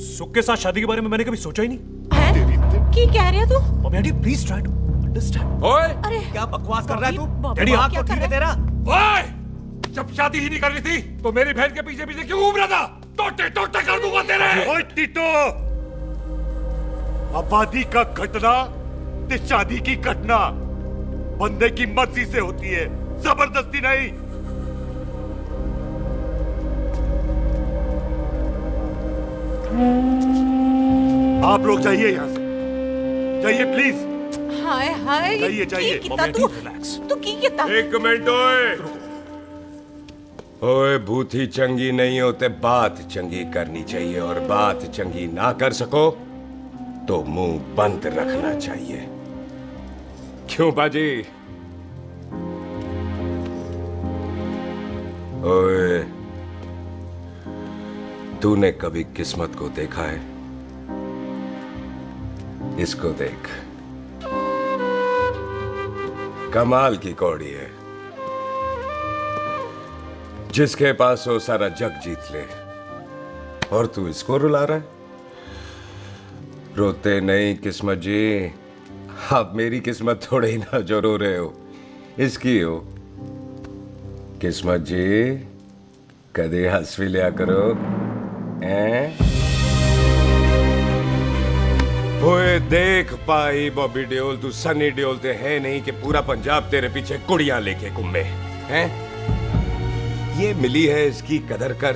सुख के साथ शादी के बारे में मैंने कभी सोचा ही नहीं। हैं? की कह रहे हो तू? Mummy aunty please try to understand. ओए, अरे क्या बकवास कर रहा है तू? डैडी दिमाग आप तो ठीक है तेरा? ओए, जब शादी ही नहीं करनी थी तो मेरी बहन के पीछे पीछे क्यों घूम रहा था? टोटे टोटे कर दूंगा तेरे। ओए टीटो, आबादी का घटना ते शादी की घटना बंदे की मर्जी से होती है, जबरदस्ती नहीं। आप लोग जाइए यहाँ से, जाइए प्लीज। हाय हाय, जाइए, जाइए। की कितना तू की कितना? एक मिनट ओए। ओए भूथी चंगी नहीं होते, बात चंगी करनी चाहिए, और बात चंगी ना कर सको तो मुंह बंद रखना चाहिए। क्यों बाजी? ओए, तूने कभी किस्मत को देखा है? इसको देख, कमाल की कौड़ी है, जिसके पास हो सारा जग जीत ले, और तू इसको रुला रहा है? रोते नहीं किस्मत जी, आप मेरी किस्मत थोड़े ही ना जो रो रहे हो, इसकी हो। किस्मत जी, कदे हंस भी लिया करो, हैं? ओए देख पाई बॉबी देओल, तू सनी देओल ते है नहीं कि पूरा पंजाब तेरे पीछे कुड़ियां लेके घूमे, हैं? ये मिली है, इसकी कदर कर।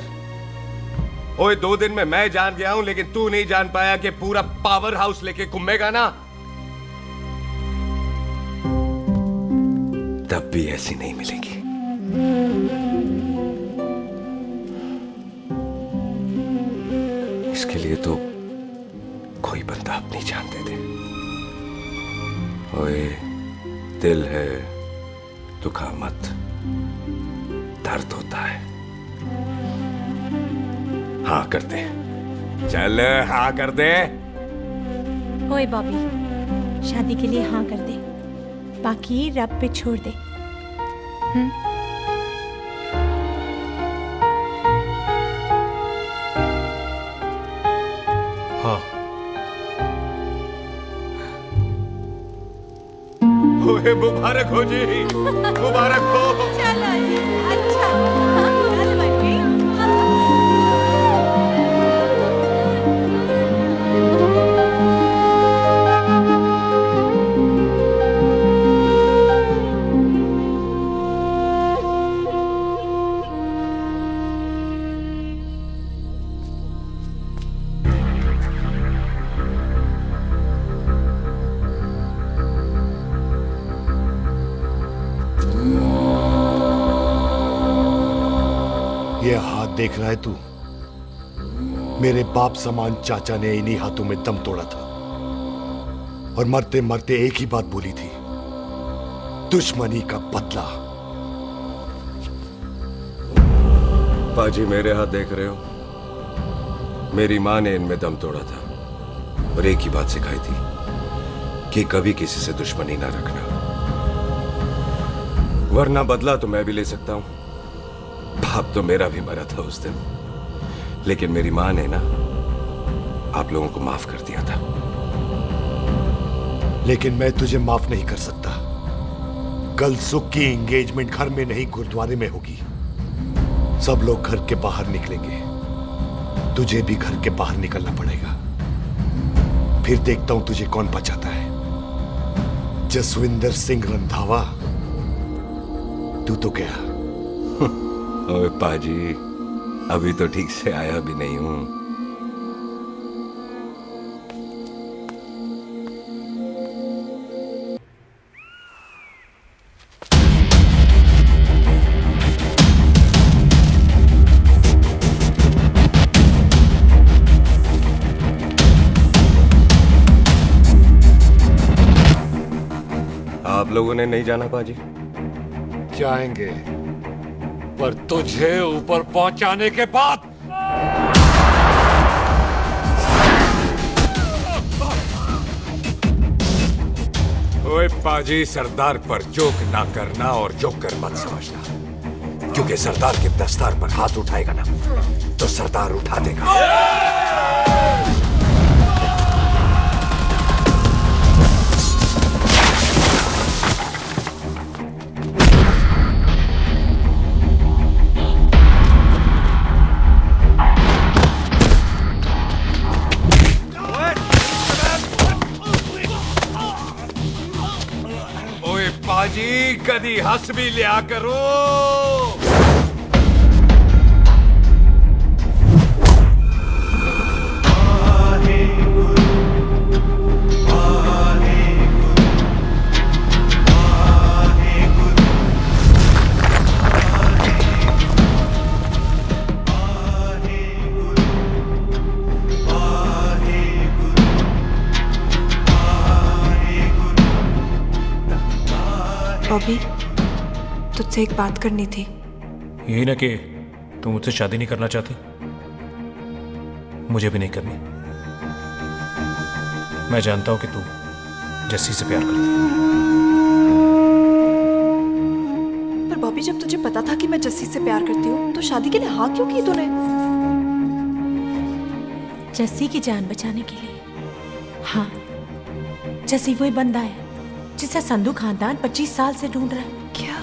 ओए 2 दिन में मैं जान गया हूं, लेकिन तू नहीं जान पाया कि पूरा पावर हाउस लेके घूमेगा ना, तब भी ऐसी नहीं मिलेगी। इसके लिए तो कोई बंदा अपनी जान दे दे। ओए, दिल है, दुखा मत, दर्द होता है। हाँ कर दे, चल हाँ कर दे। ओए बॉबी, शादी के लिए हाँ कर दे, बाकी रब पे छोड़ दे। हाँ। ओए मुबारक हो जी, मुबारक हो। चलो जी, अच्छा, चल बच्ची। देख रहा है तू? मेरे बाप समान चाचा ने इन्हीं हाथों में दम तोड़ा था और मरते मरते एक ही बात बोली थी, दुश्मनी का बदला। पाजी मेरे हाथ देख रहे हो? मेरी माँ ने इनमें दम तोड़ा था और एक ही बात सिखाई थी कि कभी किसी से दुश्मनी ना रखना, वरना बदला तो मैं भी ले सकता हूं। बाप तो मेरा भी मरा था उस दिन, लेकिन मेरी माँ ने ना आप लोगों को माफ कर दिया था। लेकिन मैं तुझे माफ नहीं कर सकता। कल सुख की एंगेजमेंट घर में नहीं गुरुद्वारे में होगी। सब लोग घर के बाहर निकलेंगे, तुझे भी घर के बाहर निकलना पड़ेगा। फिर देखता हूं तुझे कौन बचाता है। जसविंदर सिंह रंधावा, तू तो क्या? ओए पाजी, अभी तो ठीक से आया भी नहीं हूं। आप लोगों ने नहीं जाना पाजी? जाएंगे, पर तुझे ऊपर पहुंचाने के बाद। ओए पाजी, सरदार पर जोक ना करना और जोकर मत समझना, क्योंकि सरदार के दस्तार पर हाथ उठाएगा ना तो सरदार उठा देगा। पाजी, कदी हंस भी लिया करो। बॉबी, तुझसे एक बात करनी थी। यही ना कि तू मुझसे शादी नहीं करना चाहती, मुझे भी नहीं करनी। मैं जानता हूं कि तू जस्सी से प्यार करती है। पर बॉबी, जब तुझे पता था कि मैं जस्सी से प्यार करती हूँ तो शादी के लिए हाँ क्यों की तूने? जस्सी की जान बचाने के लिए। हाँ, जस्सी वही बंदा है जिसे संधू खानदान 25 साल से ढूंढ रहा है। क्या?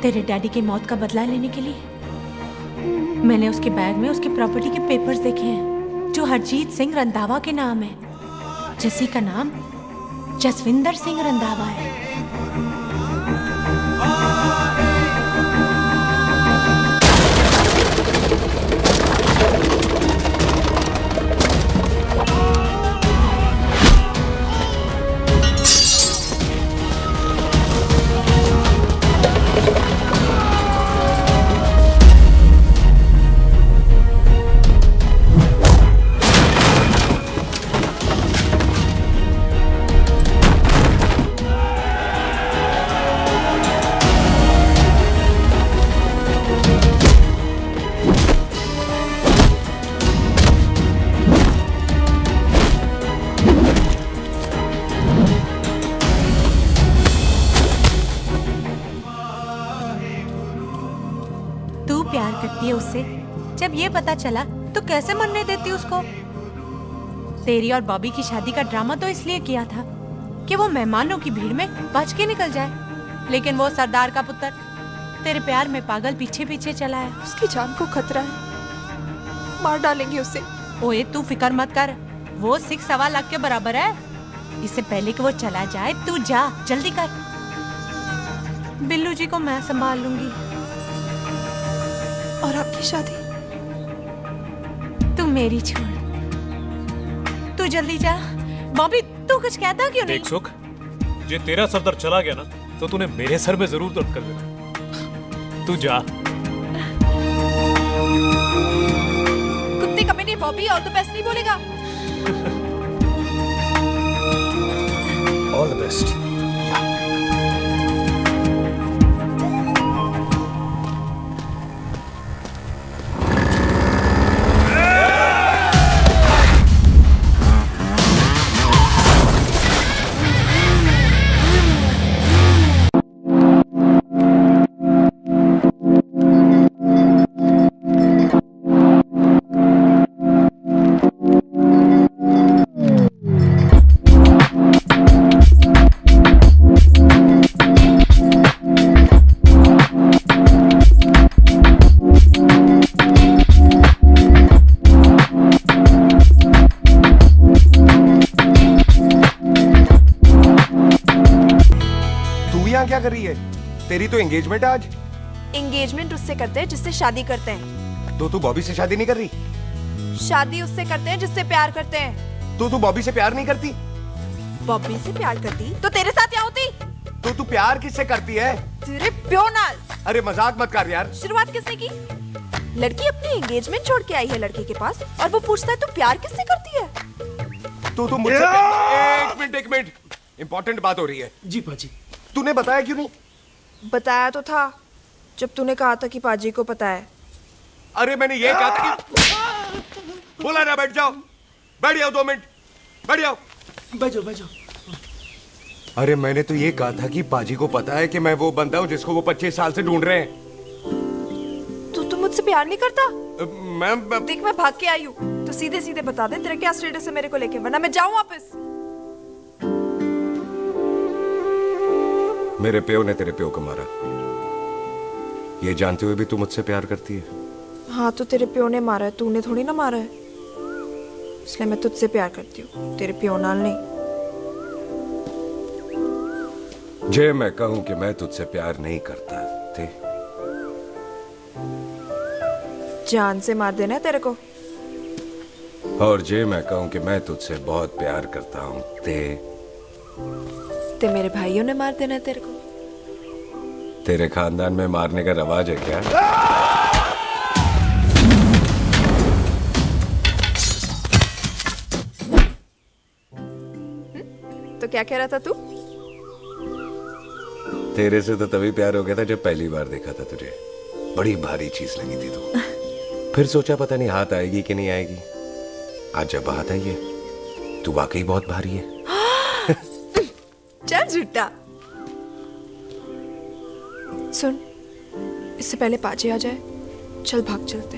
तेरे डैडी की मौत का बदला लेने के लिए। मैंने उसके बैग में उसकी प्रॉपर्टी के पेपर्स देखे हैं जो हरजीत सिंह रंधावा के नाम है। जस्सी का नाम जसविंदर सिंह रंधावा है। प्यार करती है उससे। जब ये पता चला तो कैसे मनने देती उसको? तेरी और बॉबी की शादी का ड्रामा तो इसलिए किया था कि वो मेहमानों की भीड़ में बच के निकल जाए, लेकिन वो सरदार का पुत्र तेरे प्यार में पागल पीछे पीछे चला है। उसकी जान को खतरा है, मार डालेंगे उसे। ओए तू फिक्र मत कर, वो 6.25 लाख के बराबर है। इससे पहले कि वो चला जाए तू जा, जल्दी कर। बिल्लू जी को मैं संभाल लूंगी। और आपकी शादी? तू मेरी छोड़, तू जल्दी जा। बॉबी तू कुछ कहता क्यों नहीं? देख सुख, जे तेरा सरदार चला गया ना तो तूने मेरे सर में जरूर दर्द कर देना। तू जा। कुत्ते कमीने बॉबी ऑल द बेस्ट नहीं बोलेगा? All the best. क्या कर रही है? तेरी तो एंगेजमेंट है आज। एंगेजमेंट उससे करते हैं जिससे शादी करते हैं। तो तू बॉबी से शादी नहीं कर रही? शादी उससे करते हैं जिससे प्यार करते हैं। तो तू बॉबी से प्यार नहीं करती? बॉबी से प्यार करती तो तेरे साथ क्या होती? तो तू प्यार किससे करती है? तेरे प्यो नाल। अरे मजाक मत कर यार। शुरुआत किसने की? लड़की अपनी एंगेजमेंट छोड़ के आई है लड़के के पास और वो पूछता है तू प्यार किससे करती है? तो तू मुझसे एक मिनट इंपॉर्टेंट बात हो रही है। जी पाजी। तूने बताया क्यों नहीं? बताया तो था जब तूने कहा था कि पाजी को पता है। अरे मैंने ये कहा था कि बोला ना बैठ जाओ 2 मिनट बैठ जाओ। बैठ जाओ। अरे मैंने तो ये कहा था कि पाजी को पता है कि मैं वो बंदा हूँ जिसको वो 25 साल से ढूंढ रहे हैं। तू मुझसे प्यार नहीं करता? मैं देख मैं भाग के आई हूँ तो सीधे सीधे बता दे तेरा क्या स्टेटस है मेरे को लेके, वरना मैं जाऊँ वापस। मेरे प्यो ने तेरे प्यो को मारा, ये जानते हुए भी तू मुझसे प्यार करती है? हाँ तो तेरे प्यो ने मारा है, तूने थोड़ी ना मारा है, इसलिए मैं तुझसे प्यार करती हूँ, तेरे प्यो नाल नहीं। जे मैं कहूं कि मैं तुझसे प्यार नहीं करता थे, जान से मार देना है तेरे को। और जे मैं कहूं कि मैं तुझसे बहुत प्यार करता हूं ते मेरे भाइयों ने मार देना है तेरे को। तेरे खानदान में मारने का रवाज है क्या? तो क्या कह रहा था तू? तेरे से तो तभी प्यार हो गया था जब पहली बार देखा था तुझे, बड़ी भारी चीज लगी थी तू। फिर सोचा पता नहीं हाथ आएगी कि नहीं आएगी, आज जब हाथ आई है तू वाकई बहुत भारी है। चल झूठा। सुन, इससे पहले पाजी आ जाए, चल भाग चलते।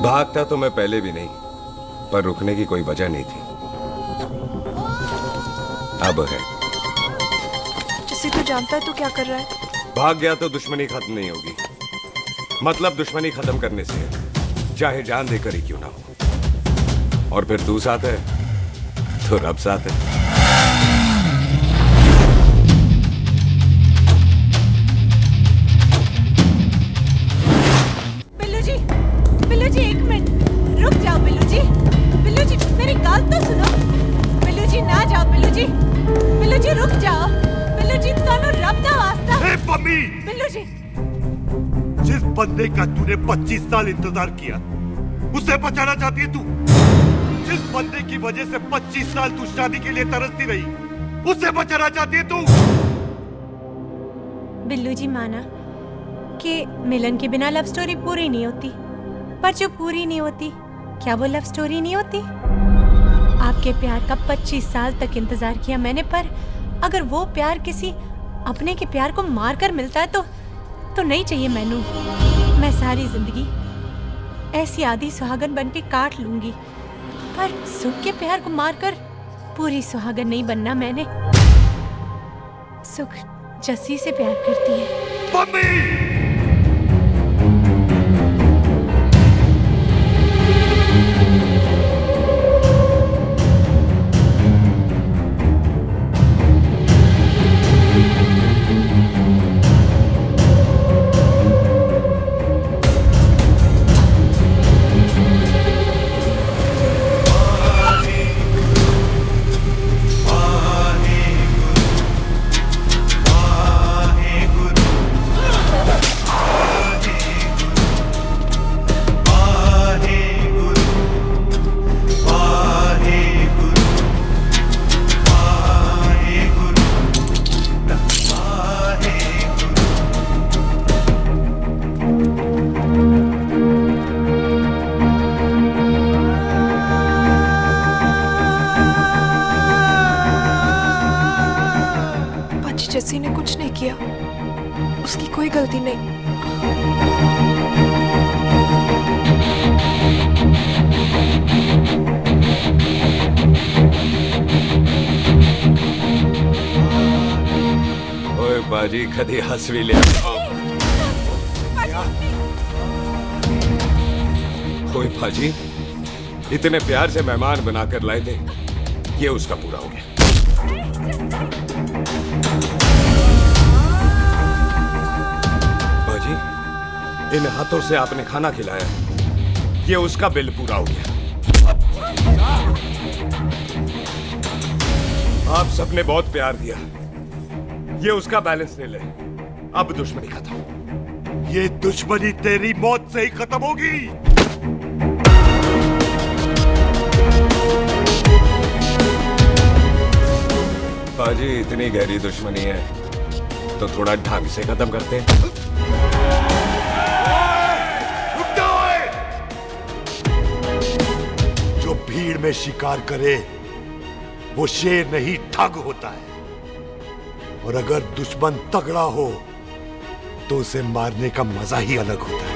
भागता तो मैं पहले भी नहीं, पर रुकने की कोई वजह नहीं थी, अब है। जैसे तू जानता है तू क्या कर रहा है। भाग गया तो दुश्मनी खत्म नहीं होगी, मतलब दुश्मनी खत्म करने से है, चाहे जान देकर ही क्यों ना हो। और फिर तू साथ है तो रब साथ है। बिल्लू जी 1 मिनट रुक जाओ। बिल्लू जी मेरी बात तो सुनो। बिल्लू जी ना जाओ। बिल्लू जी रुक जाओ। बिल्लू जी ਤੁਹਾਨੂੰ रब दा वास्ता। ए पम्मी, बिल्लू जी जिस बंदे का तूने 25 साल इंतजार किया उससे बचाना चाहती है तू? जिस बंदे की वजह से 25 साल तू शादी के लिए तरसती रही उससे बचाना चाहती है तू? बिल्लू जी माना कि मिलन के बिना लव स्टोरी पूरी नहीं होती, पर जो पूरी नहीं होती क्या वो लव स्टोरी नहीं होती? आपके प्यार का 25 साल तक इंतजार किया मैंने, पर अगर वो प्यार किसी अपने के प्यार को मार कर मिलता है तो नहीं चाहिए मैनू। मैं सारी जिंदगी ऐसी आधी सुहागन बन के काट लूंगी, पर सुख के प्यार को मारकर पूरी सुहागन नहीं बनना मैंने। सुख जस्सी से प्यार करती है। किया, उसकी कोई गलती नहीं। ओए बाजी कदी हंस भी ले। ओए बाजी इतने प्यार से मेहमान बनाकर लाए थे, ये उसका पूरा हो गया। बाजी इन हाथों से आपने खाना खिलाया, ये उसका बिल पूरा हो गया। आप सबने बहुत प्यार दिया, ये उसका बैलेंस ले ले। अब दुश्मनी खत्म। ये दुश्मनी तेरी मौत से ही खत्म होगी। बाजी इतनी गहरी दुश्मनी है तो थोड़ा ढंग से खत्म करते हैं। जो भीड़ में शिकार करे वो शेर नहीं ठग होता है, और अगर दुश्मन तगड़ा हो तो उसे मारने का मजा ही अलग होता है।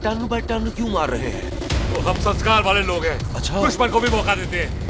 टन बाय टन क्यों मार रहे हैं? तो हम संस्कार वाले लोग हैं। अच्छा, दुश्मन को भी मौका देते हैं।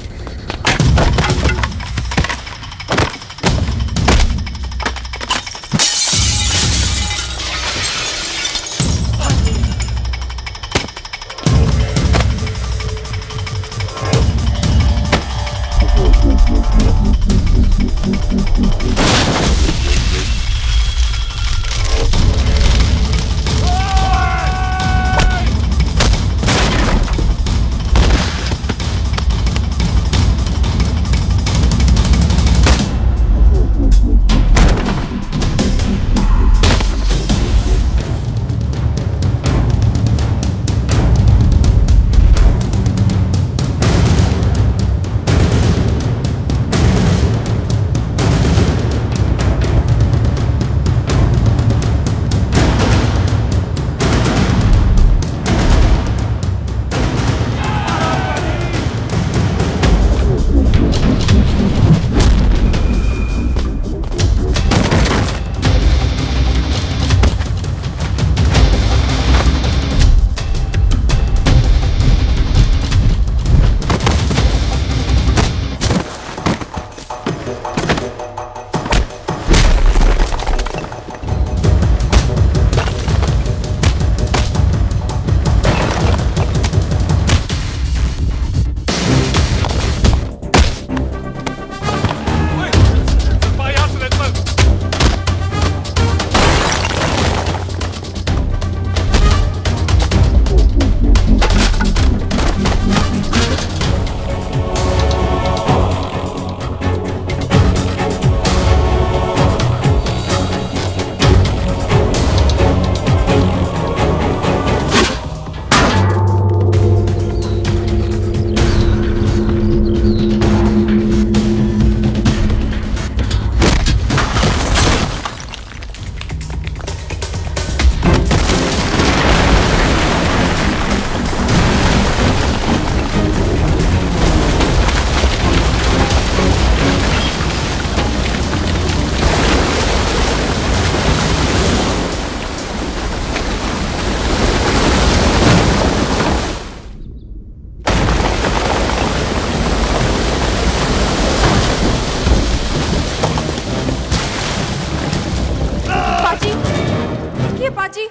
पाजी,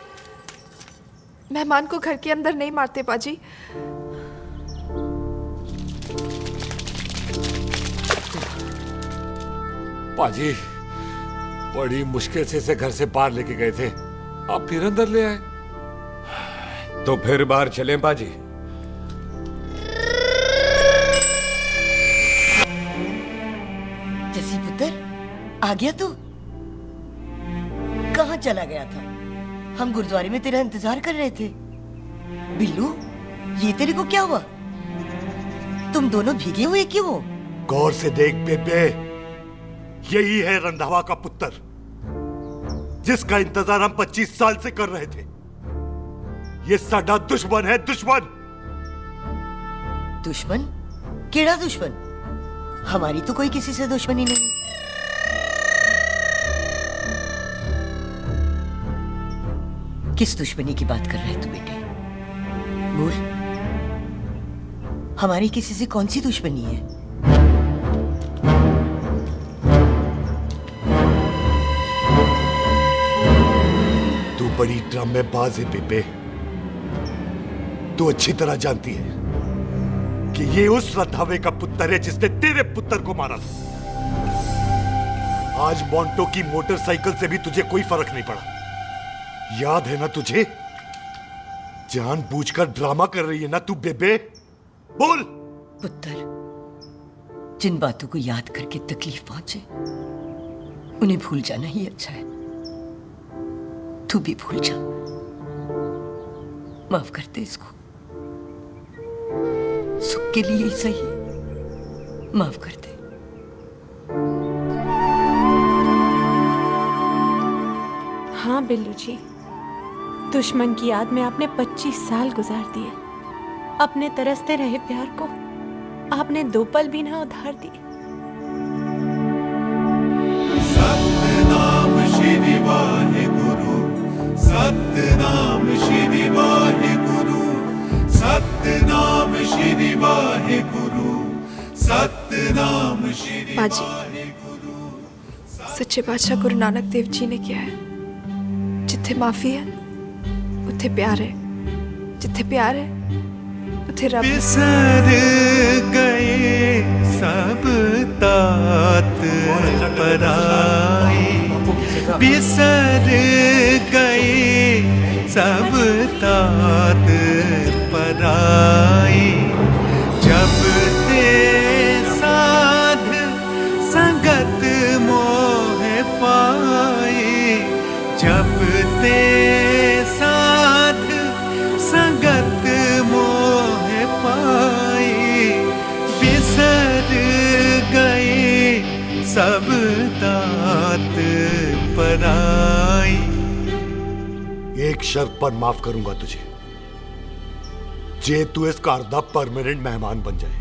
मेहमान को घर के अंदर नहीं मारते पाजी। पाजी, बड़ी मुश्किल से इसे घर से बाहर लेके गए थे, आप फिर अंदर ले आए। तो फिर बाहर चलें पाजी। जसी पुत्र, आ गया तू? कहाँ चला गया था? हम गुरुद्वारे में तेरा इंतजार कर रहे थे। बिल्लू, ये तेरे को क्या हुआ? तुम दोनों भीगे हुए क्यों हो? गौर से देख बेबे, यही है रंधावा का पुत्र, जिसका इंतजार हम 25 साल से कर रहे थे। ये साडा दुश्मन है, दुश्मन। दुश्मन? केड़ा दुश्मन? हमारी तो कोई किसी से दुश्मनी नहीं। किस दुश्मनी की बात कर रहे तू बेटे? बोल, हमारी किसी से कौन सी दुश्मनी है? तू बड़ी ड्रामेबाज है बेबे। तू अच्छी तरह जानती है कि ये उस रंधावे का पुत्र है जिसने तेरे पुत्र को मारा था। आज मोंटो की मोटरसाइकिल से भी तुझे कोई फर्क नहीं पड़ा। याद है ना तुझे? जानबूझकर ड्रामा कर रही है ना तू बेबे? बोल। पुत्र, जिन बातों को याद करके तकलीफ पहुंचे उन्हें भूल जाना ही अच्छा है। तू भी भूल जा। माफ कर दे इसको, सुख के लिए ही सही। माफ कर दे। हाँ बिल्लू जी, दुश्मन की याद में आपने 25 साल गुजार दिए। अपने तरसते रहे प्यार को आपने 2 पल भी ना उधार दिए। सतनाम श्री वाहेगुरु, सतनाम श्री वाहेगुरु, सतनाम श्री वाहेगुरु, सतनाम श्री पाजी, सच्चे बादशाह गुरु नानक देव जी ने किया है, जिथे माफी है उथे प्यार है, जिथे प्यार है उथे रब। बिसर गए सब तात पराए, बिसर गए सब तात पराए। जब ते साध संगत मोह पाए, जब ते साध संगत मोह पाए, बिसर गए सब तात पराए। एक शर्त पर माफ करूंगा तुझे, जे तू इस घर दा परमानेंट मेहमान बन जाए।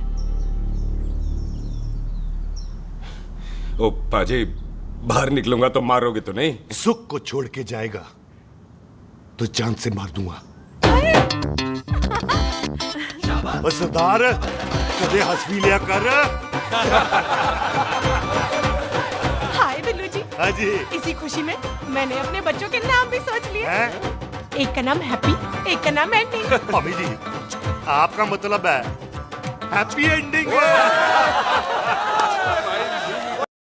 ओ पाजी, बाहर निकलूंगा तो मारोगे तो नहीं? सुख को छोड़ के जाएगा तो जान से मार दूंगा। सरदार, कदे हंस भी लिया कर। हाय बिल्लू जी। हाँ जी। इसी खुशी में मैंने अपने बच्चों के नाम भी सोच लिए। एक का नाम हैप्पी, एक का नाम एंडिंग। अभी जी, आपका मतलब है हैप्पी एंडिंग।